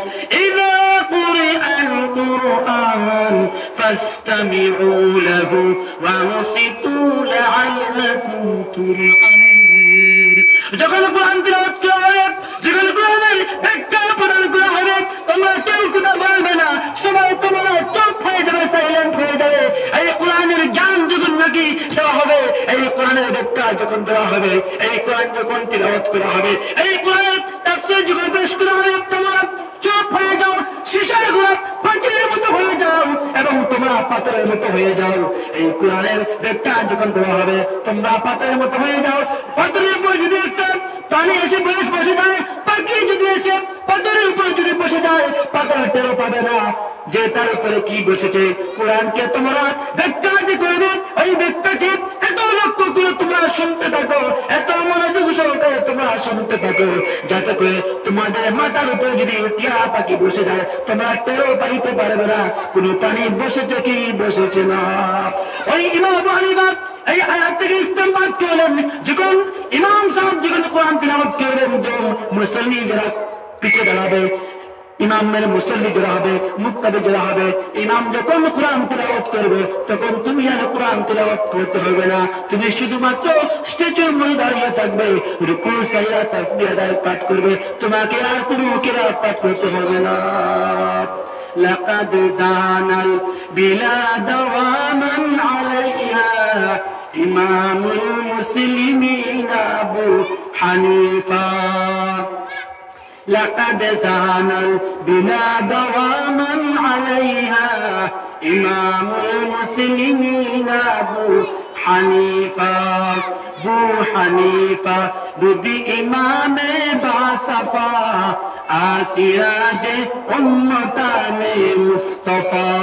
ইযা কুরিআল কুরআন ফাসতামিউ লাহু ওয়ানসিতু লাআল্লাকুম তুরহামুন। যখন কোরআন তিলাওয়াত করা হবে, যখন কোরআনের ব্যাখ্যা প্রদান করা হবে, তোমরা কেউ কথা বলবে না, সবাই তোমরা চুপ হয়ে যাবে, সাইলেন্ট হয়ে যাবে। এই কোরআনের জ্ঞান যখন নাকি দেওয়া হবে, এই কোরআনের ব্যাখ্যা যখন দেওয়া হবে, এই কোরআন যখন তিলাওয়াত করা হবে, এই কোরআনের তাফসীর যখন পেশ করা হবে, তোমরা চুপ হয়ে যাও, বিষয়গুলো প্রাচীরের মতো হয়ে যাও এবং তোমরা পাথরের মতো হয়ে যাও। এই কোরআনের ব্যাখ্যা যখন দেওয়া হবে তোমরা পাথরের মতো হয়ে যাও। পাথরের উপর যদি একটা প্রাণী এসে বসে যায়, পাখি যদি এসে পাথরের উপর যদি বসে যায়, পাথর টেরও পাবে না যে তার উপরে কি বসেছে। কোরআনকে তোমরা ব্যাখ্যা যে করবে, ওই ব্যাখ্যাকে এত লক্ষ্য করে তোমরা শুনতে থাকো, এত মনোযোগ সহকারে তোমরা শুনতে থাকো, যাতে করে তোমাদের মাথার উপরে যদি টিয়া পাখি বসে যায় তোমরা টেরও পাইতে পারবে না কোন প্রাণী বসেছে কি বসেছে না। ওই ইমাম আবু হানিফা এই আয়াত থেকে ইস্তেমবাদ করলেন, যখন ইমাম সাহেব যখন কোরআন তিলাওয়াত করবেন, যখন মুসল্লি যারা পিছে দাঁড়াবে, ইমামের মুসল্লি যারা হবে, মুক্তাদি যারা হবে, ইমাম যখন কোরআন তিলাওয়াত করবে তখন তুমি আর কোরআন তিলাওয়াত করতে হবে না, তুমি শুধুমাত্র স্টেজের মধ্যে দাঁড়িয়ে থাকবে, রুকু সাজদা তাসবিহ আদায় পাঠ করবে, তোমাকে আর কোনো কিরাত পাঠ করতে হবে না। لقد زان البلاد ومن عليها إمام المسلمين أبو حنيفة لقد زان البلاد ومن عليها إمام المسلمين أبو حنيفة بو حنيفة ضد إمام باصفا آسراج أمتان مصطفى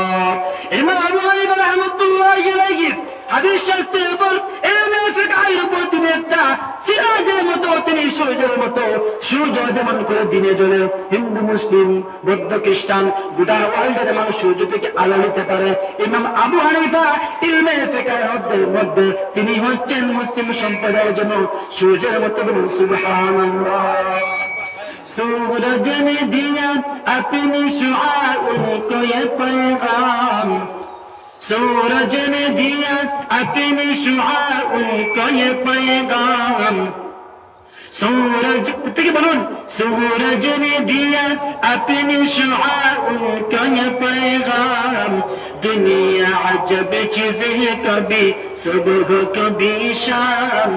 إمام أبو حنيفة رحمة الله عليه হাদিস শাস্ত্রের উপর ইলমে ফিকহের উপর তিনি একটা সিরাজের মতো, তিনি সূর্যের মতো, সূর্য যেমন করে দিনে জ্বলে, হিন্দু মুসলিম বৌদ্ধ খ্রিস্টান গোটা ওয়ার্ল্ডের মানুষ সূর্য থেকে আলো নিতে পারে, ইমাম আবু হানিফা ইলমে ফিকহের মধ্যে তিনি হচ্ছেন মুসলিম সম্প্রদায়ের জন্য সূর্যের মতো। বলুন সুবহানাল্লাহ। सूरज ने दिया अपनी शुआओं को ये पैगाम, सूरज ने दिया अपनी शुआओं को ये पैगाम, सूरज ठीक है बोलून, सूरज ने दिया अपनी शुआओं को ये पैगाम, दुनिया अजब चीज है कभी सुबह कभी शाम,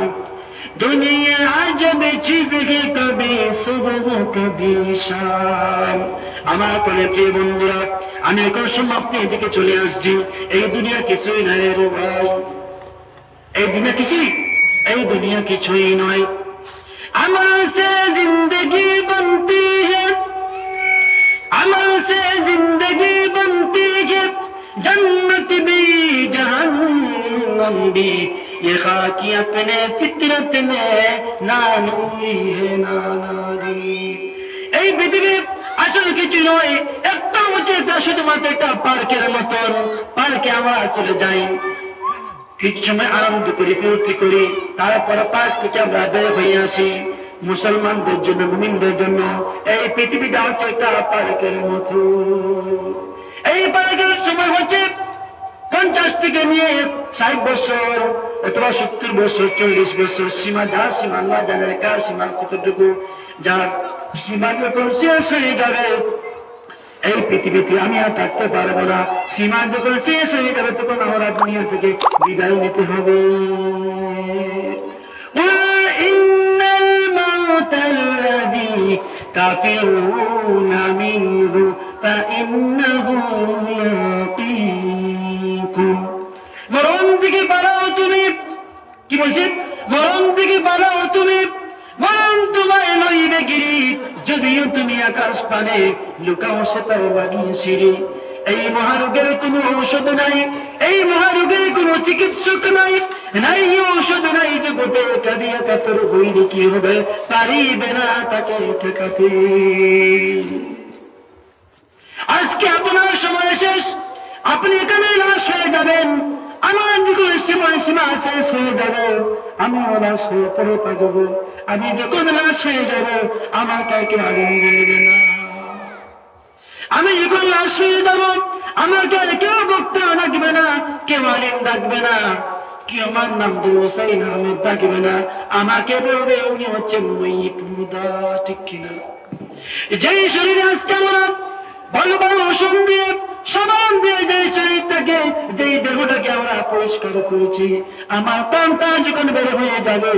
दुनिया अजब चीज है कभी सुबह कभी शाम। আমার প্রিয় বন্ধুরা, আমি এখন সমাপ্তির দিকে চলে আসছি। এই দুনিয়া কিছুই নয় রে ভাই, এই দুনিয়া কিছুই, এই দুনিয়া কিছুই নয়। अमल से जिंदगी बनती है, अमल से जिंदगी बनती है, जन्नत भी जहन्नम भी, ये खाकी अपने फितरत में नानूरी है नानारी। এই পৃথিবীর আসলে কিছু নয়, একটা হচ্ছে তা শুধুমাত্র একটা পার্কের মতন। পার্কে আমরা চলে যাই, কিছু সময় আনন্দ করি, ফুর্তি করি, তারপরে পার্ক থেকে আমরা বের হয়ে আসি। মুসলমানদের জন্য, মুমিনদের জন্য এই পৃথিবীটা হচ্ছে একটা পার্কের মতো। এই পার্কের সময় হচ্ছে 50 থেকে নিয়ে 60 বছর অথবা 70 বছর, 40 বছর, সীমা যা সীমা আল্লাহ জানে, কার সীমা কতটুকু, যার সীমা যখন শেষ হয়ে যাবে এই পৃথিবীতে আমি আর থাকতে পারবো না, সীমা যখন শেষ হয়ে যাবে তখন আমরা দুনিয়া থেকে বিদায় নিতে হবে। ইন্নাল মাউতাল্লাযী তাফিরুনা মিনহু ফাইন্নাহু মুলাকীকুম। মরণ থেকে পালাও তুমি, কি বলছেন? মরণ থেকে পালাও তুমি, মরণ তোমায় লইবে গিরি, যদিও তুমি আকাশ পানে লুকাও সেটাও লাগিয়েছিলি। এই মহারোগের কোনো ঔষধ নাই, এই মহারোগের কোনো চিকিৎসক নাই, নাই ঔষধ নাই জগতে, কাঁদিয়া কাতর হইলে কি হবে, পারিবে না তাকে ঠেকাতে। আজকে আপনার সময় শেষ, আপনি এখানে লাশ হয়ে যাবেন, আমার যখন সীমা শেষ হয়ে যাবে আমিও লাশ হয়ে পড়ে থাকবো। আমি যখন লাশ হয়ে যাব আমার কাউকে আগুন দেবে না। আমি যখন লাশ হয়ে যাব আমাকে কেউ বক্তা ডাকবে না, কেউ আলিম ডাকবে না, কেউ আমার নাম হোসেন আহমেদ ডাকবে না, আমাকে বলবে উনি হচ্ছেন মহিত মুদা। ঠিক কিনা? যেই শরীরে আজকে আমরা ভালো ভালো ওষুধ দিয়ে সাবান দিয়ে যে শরীরটাকে, যেই দেহটাকে আমরা পরিষ্কার করেছি, আমার প্রাণটা যখন বের হয়ে যাবে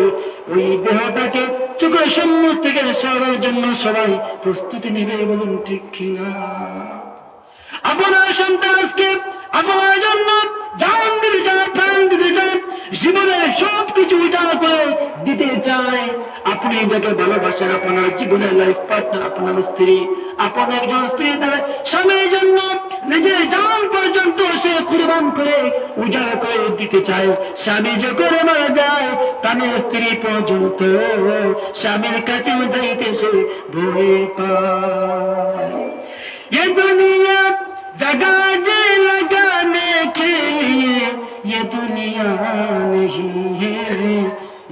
ওই দেহটাকে চোখের সম্মুখ থেকে সরার জন্য সবাই প্রস্তুতি নিবে। বলুন ঠিক কিনা? আপনার সন্তান আজকে আপনার জন্য জান দিতে চায়, প্রাণ দিতে চায়, জীবনের সবকিছু উজাড় করে দিতে চায়। আপনি যাকে ভালোবাসেন, আপনার জীবনের লাইফ পার্টনার, আপনার স্ত্রী, আপনার একজন স্ত্রী তার স্বামীর জন্য নিজের জান পর্যন্ত সে কুরবান করে উজাড় করে দিতে চায়। স্বামী যখন মারা যায়, তার স্ত্রী পর্যন্ত স্বামীর কাছে যাইতে সে ভয় পায়। ये दुनिया जगह जे लगाने के लिए ये दुनिया नहीं है,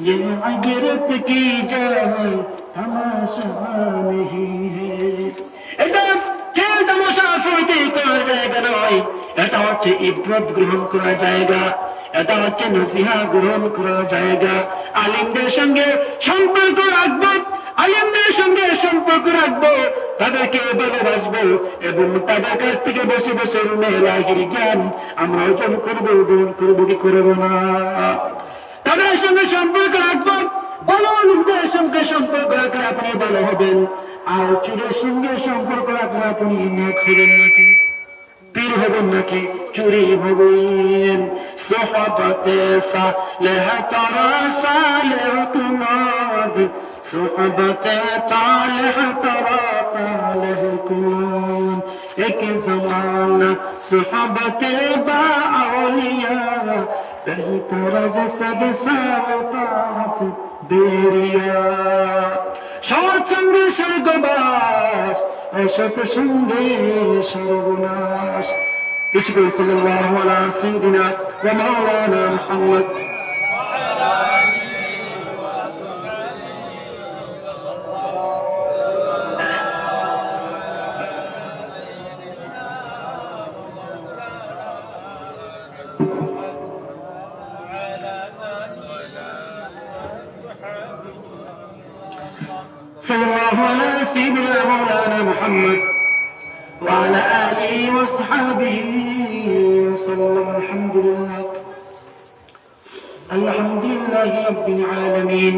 ये इबरत की जगह तमाशा नहीं है। এটা খেল তামাশা ফুর্তি করার জায়গা নয়, এটা হচ্ছে ইবরত গ্রহণ করার জায়গা, এটা হচ্ছে নসিহা গ্রহণ করার জায়গা। আলিমদের সঙ্গে সম্পর্ক রাখবো, আলিমদের সঙ্গে সম্পর্ক রাখবো, তাদেরকে ভালোবাসবো এবং তাদের কাছ থেকে বসে বসে লাহির জ্ঞান আমরা অর্জন করবো, গ্রহণ করবো কি করবো না। তাদের সঙ্গে সম্পর্ক রাখবো, ভালো লোকদের সঙ্গে সম্পর্ক রাখলে আপনি ভালো হবেন। আর চুরের সঙ্গে সম্পর্ক রাখলে আপনি নেক হবেন নাকি, পীর হবেন নাকি চুরি হবেন। সোহবতে সালেহ তারা সালেহ কুমাদ, সোহবতে তালেহ তারা তালেহ কুমাদ। এক জমানা সোহবতে বা আউলিয়া, বেহতর সব সাওকাত বেরিয়া। সৎসঙ্গে স্বর্গবাস, অসৎ সঙ্গে সর্বনাশ। সাল্লাল্লাহু আলা সাইয়্যিদিনা ওয়া মাওলানা মুহাম্মদ। صلى الله على سيدنا مولانا محمد وعلى آله وصحبه وسلم. الحمد لله رب العالمين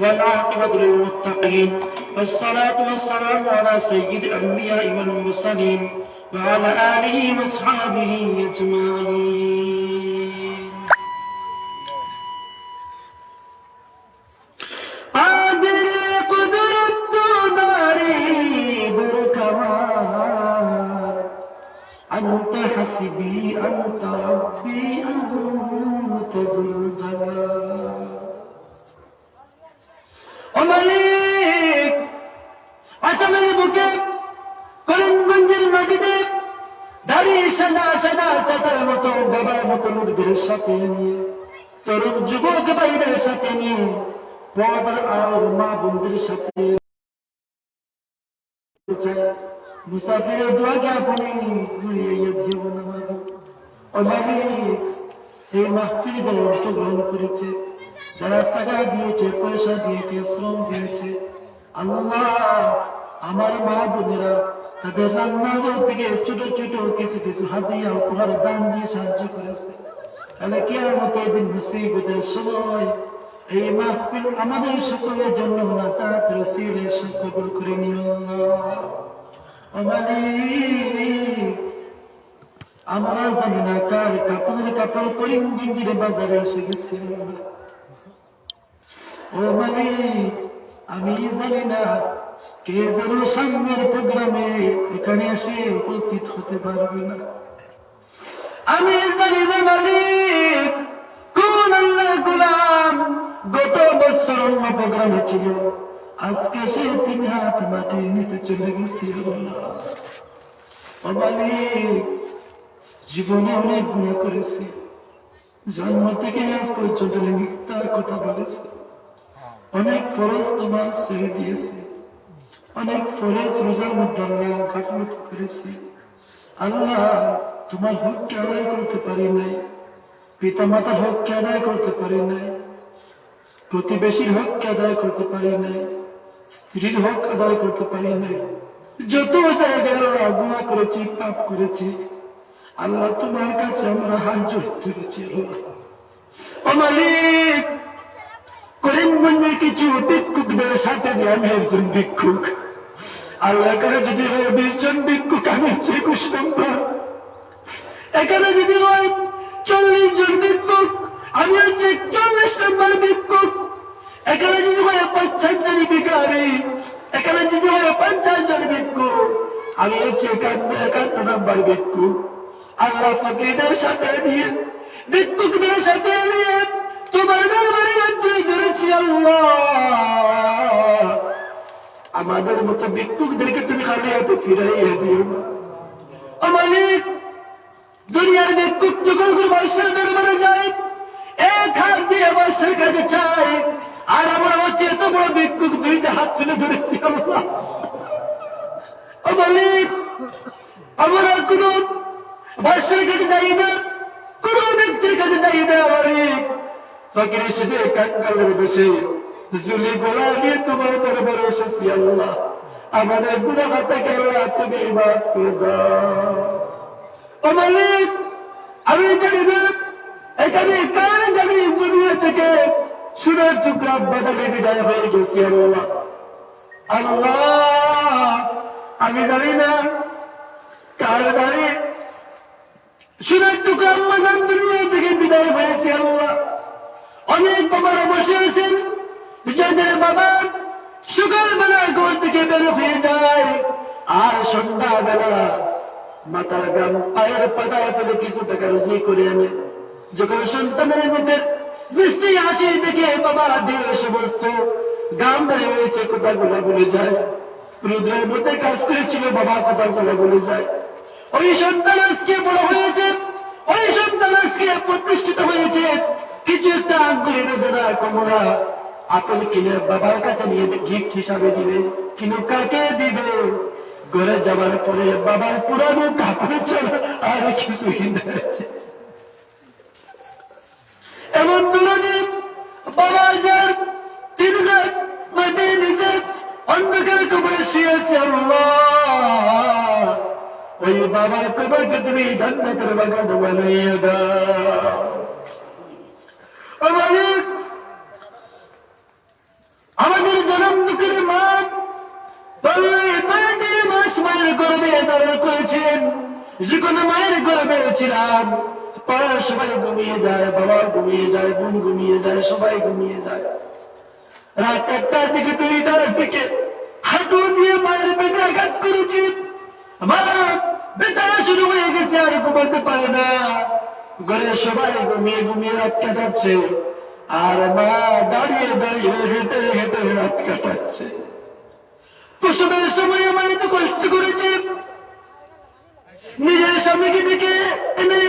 والعاقبة للمتقين، والصلاة والسلام على سيد الأنبياء والمرسلين وعلى آله وصحبه أجمعين. أنت حسبي أنت ربي أنت ذو الجلال. ও মালিক, আসামের বুকে করিমগঞ্জের মাটিতে দাঁড়িয়ে সাদা সাদা চাতার মতো বাবার মতো লোকদের সাথে নিয়ে, তরুণ যুবক ভাইদের সাথে নিয়ে, পর্দার আর মা বোনদের সাথে মুসাফিরের দোয়াকে আপনি ঘুরিয়ে দেব না। ও মালিক, এই মাহফিলে অংশগ্রহণ করেছে যারা টাকা দিয়েছে, পয়সা দিয়েছে, শ্রম দিয়েছে, আল্লাহ আমার মা বোনেরা তাদের রান্নাঘর থেকে ছোট ছোট কিছু কিছু হাতিয়া উপহার দান দিয়ে সাহায্য করেছে। তাহলে কিয়ামতের দিন মুসিবতের সময় এই মাহফিল আমাদের সকলের জন্য নাজাত রসিলের কবুল করে নিও আল্লাহ। ও মালিক, আমরা জানি না কার কাপড়ের কাপড় করিমগঞ্জের বাজারে এসে গেছি। ও মালিক, আমি জানি না কে যেন সামনের প্রোগ্রামে এখানে এসে উপস্থিত হতে পারবে না। আমি জানি না মালিক কোন আল্লাহর গোলাম গত বছর অন্য প্রোগ্রামে ছিল, আজকে সে 3 হাত মাটির নিচে চলে গেছিল। ও মালিক, জীবনে অনেক গুনাহ করেছি, জন্ম থেকে আজ পর্যন্ত মিথ্যা কথা বলেছি, অনেক ফরজ তোমার ছেড়ে দিয়েছি, অনেক ফরজ রোজার মধ্যে আল্লাহ গাফলত করেছি। আল্লাহ, তোমার হককে আদায় করতে পারি নাই, পিতা মাতার হককে আদায় করতে পারি নাই, প্রতিবেশীর হককে আদায় করতে পারি নাই, স্ত্রীর হক আদায় করতে পারি নাই। যত জায়গায় গুনাহ করেছি, পাপ করেছি, আল্লাহ তোমার কাছে আমরা হাত জোড় ধরেছি। ও মালিক, করিমগঞ্জে কিছু ভিক্ষুকদের সাথে আমি একজন ভিক্ষুক, আল্লাহ এখানে যদি হয় 20 জন ভিক্ষুক, আমি হচ্ছে 21 নম্বর। এখানে যদি হয় 40 জন ভিক্ষুক, আমি হচ্ছে 40 নম্বর ভিক্ষুক। এখানে যদি হয় 50 জন ভিখারি, এখানে যদি হয় 50 জন ভিক্ষুক, আমি হচ্ছে 51 নম্বর ভিক্ষুক। আল্লাহ ফকিরদের সাথে নিয়ে, ভিক্ষুকদের সাথে নিয়ে তোমার দরবারে মধ্যে ধরেছি আল্লাহ। আমাদের মতো ভিক্ষুকদেরকে তুমি খালি হাতে ফিরাইয়া দিও না। ও মালিক, দুনিয়ার ভিক্ষুক যখন বাদশার দরবারে যায়, এক হাত দিয়ে বাদশার কাছে চায়, আর আমরা হচ্ছে এত বড় ভিক্ষুক 2টা হাত তুলে ধরেছি আল্লাহ। ও মালিক, আমরা কোন বাদশার কাছে যাই না, কোন ব্যক্তির কাছে যাই না মালিক। ফকিরের সাথে কাঙ্গালের বসে জুলি গোলা নিয়ে তোমার দরবারে এসেছি আল্লাহ। আমাদের গুনাহ খাতাকে আল্লাহ তুমি মাফ করে দাও। ও মালিক, আমি জানি না এখানে কার জানি দুনিয়া থেকে সোনার টুকরা বাদামে বিদায় হয়ে গেছি আল্লাহ। আল্লাহ, আমি জানি না কার জানি সোনার টুকরা বাদাম দুনিয়া থেকে বিদায় হয়েছে আল্লাহ। অনেক বাবারা বসে আছেন, যাদের বাবা সকালবেলা ঘর থেকে বের হয়ে যায়, আর সন্ধ্যাবেলা মাথার গাম পায়ের পাতায় ফেলে কিছু টাকা রুজি করে আনে। যখন সন্তানের মুখে বৃষ্টি হাসি দেখে বাবা দিয়ে সমস্ত গাম বেড়ে হয়েছে, কথাগুলো বলে যায়। রুদ্রের মধ্যে কাজ করেছিল বাবা, কথাগুলো বলে যায়। ওই সন্তান আজকে বড় হয়েছে, ওই সন্তান আজকে প্রতিষ্ঠিত হয়েছে। কিছু একটা আঙ্গুলের জোড়া কমরা আপেল কিনে বাবার কাছে নিয়ে গিফট হিসাবে দিবে, কিন্তু কাকে দিবে? ঘরে যাবার পরে বাবার পুরানো কাপড় ছাড়া আর কিছুই নেই। এমন দুদিন বাবা যার 3 রাত মাটির নিচে অন্ধকার কবরে শুয়েছে আল্লাহ, ওই বাবার কবরকে তুমি জান্নাতের বাগান বানাইয়া দাও। আমাদের জনম দুঃখের মা মায়ের গর্বে ধারণ করেছেন। যে কোনো মায়ের গর্বে ছিলাম, পাড়া সবাই ঘুমিয়ে যায়, বাবা ঘুমিয়ে যায়, বোন ঘুমিয়ে যায়, সবাই ঘুমিয়ে যায়। রাত 1টার দিকে 2টার দিকে হাঁটু দিয়ে মায়ের পেটে আঘাত করেছি। মা বেতা শুরু হয়ে গেছে, আর ঘুমাতে পারে না। ঘরে সবাই ঘুমিয়ে ঘুমিয়ে রাত কাটাচ্ছে, আর মা দাঁড়িয়ে দাঁড়িয়ে হেঁটে হেঁটে রাত কাটাচ্ছে। প্রসবের সময় মা এত কষ্ট করেছে, নিজের স্বামীকে ডেকে এনে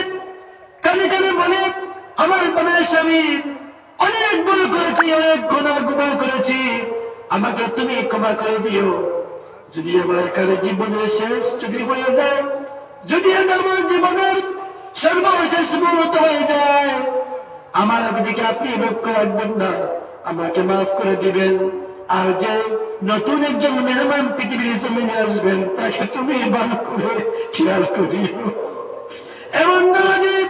কানে কানে বলে, আমার বোনের স্বামী অনেক ভুল করেছি, অনেক গুনাহ করেছি, আমাকে তুমি ক্ষমা করে দিও। যদি আমার এখানে জীবনের শেষ যদি হয়ে যায়, যদি আমার জীবনের সর্বশেষ মুহূর্ত হয়ে যায়, আমার দিকে আপনি লক্ষ্য রাখবেন না, আমাকে মাফ করে দিবেন। আর যে নতুন একজন মেহমান পৃথিবীর জমিনে আসবেন, তাকে তুমি ভালো করে খেয়াল করিও। এমন নদীর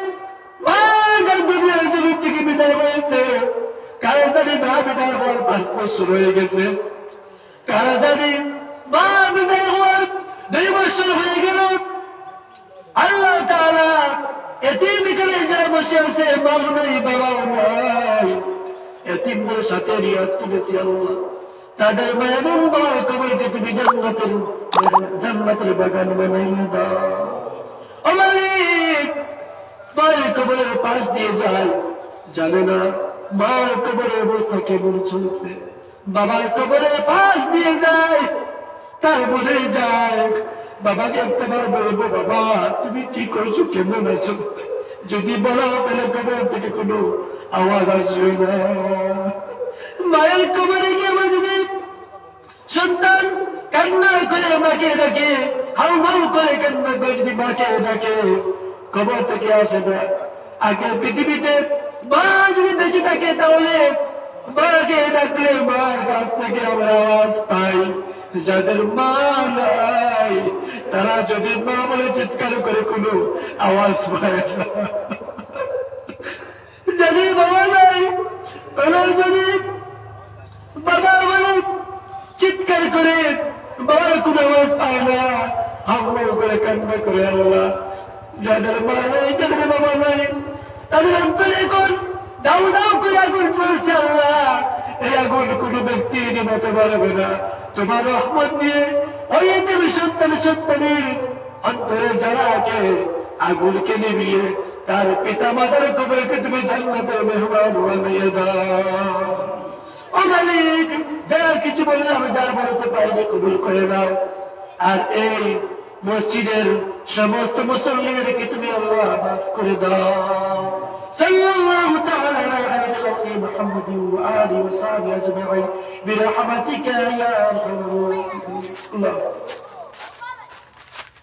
দুনিয়ার জমিন থেকে বিদায় হয়েছে, কারা জানি মা বিদায় হওয়ার 5 বছর হয়ে গেছে, কারা জানি মা বিদায় হওয়ার 2 বছর হয়ে গেল। আল্লাহ তাআলা এতিমখানে যারা বসে আছে, মা নাই বাবা নাই, এতিমদের সাথে রিয়াদ তুলেছি আল্লাহ। তাদের মা এবং বাবার কবরকে তুমি জান্নাতের বাগান বানাইয়া দাও। ও মালিক, মায়ের কবরের পাশ দিয়ে যায়, জানে না মার কবরের অবস্থা কেমন চলছে। বাবার কবরের পাশ দিয়ে যায়, তার মনে যায় বাবাকে একটাবার বলবো, বাবা তুমি কি করছো, কেমন আছো? যদি বলো তাহলে কবর থেকে কোনো আওয়াজ আসবে না। মায়ের কবরে গিয়ে আমার যদি সন্তান কান্না করে মাকে ডাকে, হাউ হাউ করে কান্না করে যদি মাকে ডাকে, কবর থেকে আসে না। আগে পৃথিবীতে মা যদি বেঁচে থাকে, তাহলে মাকে ডাকলে মার কাছ থেকে আমরা আওয়াজ পাই। যাদের মা নাই, তারা যদি মা বলে চিৎকার করে কোনো আওয়াজ পায় না। যদি বাবা নাই, তাহলে যদি বাবা বলে চিৎকার করে বাবার কোন আওয়াজ পায় না, হাওয়া করে কান্না করে আল্লাহ। যাদের মা নাই, যাদের বাবা নাই, তাদের অন্তরে এখন দাউ দাউ করে আগুন চলছে আল্লাহ। এই আগুন কোন ব্যক্তি নিভাতে পারবে না, তোমার রহমত দিয়ে ওই তুমি সন্তানের অন্তরে জ্বালাকে আগুনকে নিভিয়ে তার পিতা মাতার কবরকে তুমি জান্নাতের মেহমান বানিয়ে দাও। ও মালিক, যারা কিছু বললাম, যারা বলতে পারিনি কবুল করে দাও। আর এই মসজিদের সমস্ত মুসল্লিদেরকে তুমি আল্লাহ মাফ করে দাও। সাল্লাল্লাহু তাআলা আলা খায়রি মুহাম্মাদিন ওয়া আলিহি ওয়া সাহবিহি আজমাইন বিরহমাতিকা ইয়া আরহামার রাহিমিন। আল্লাহ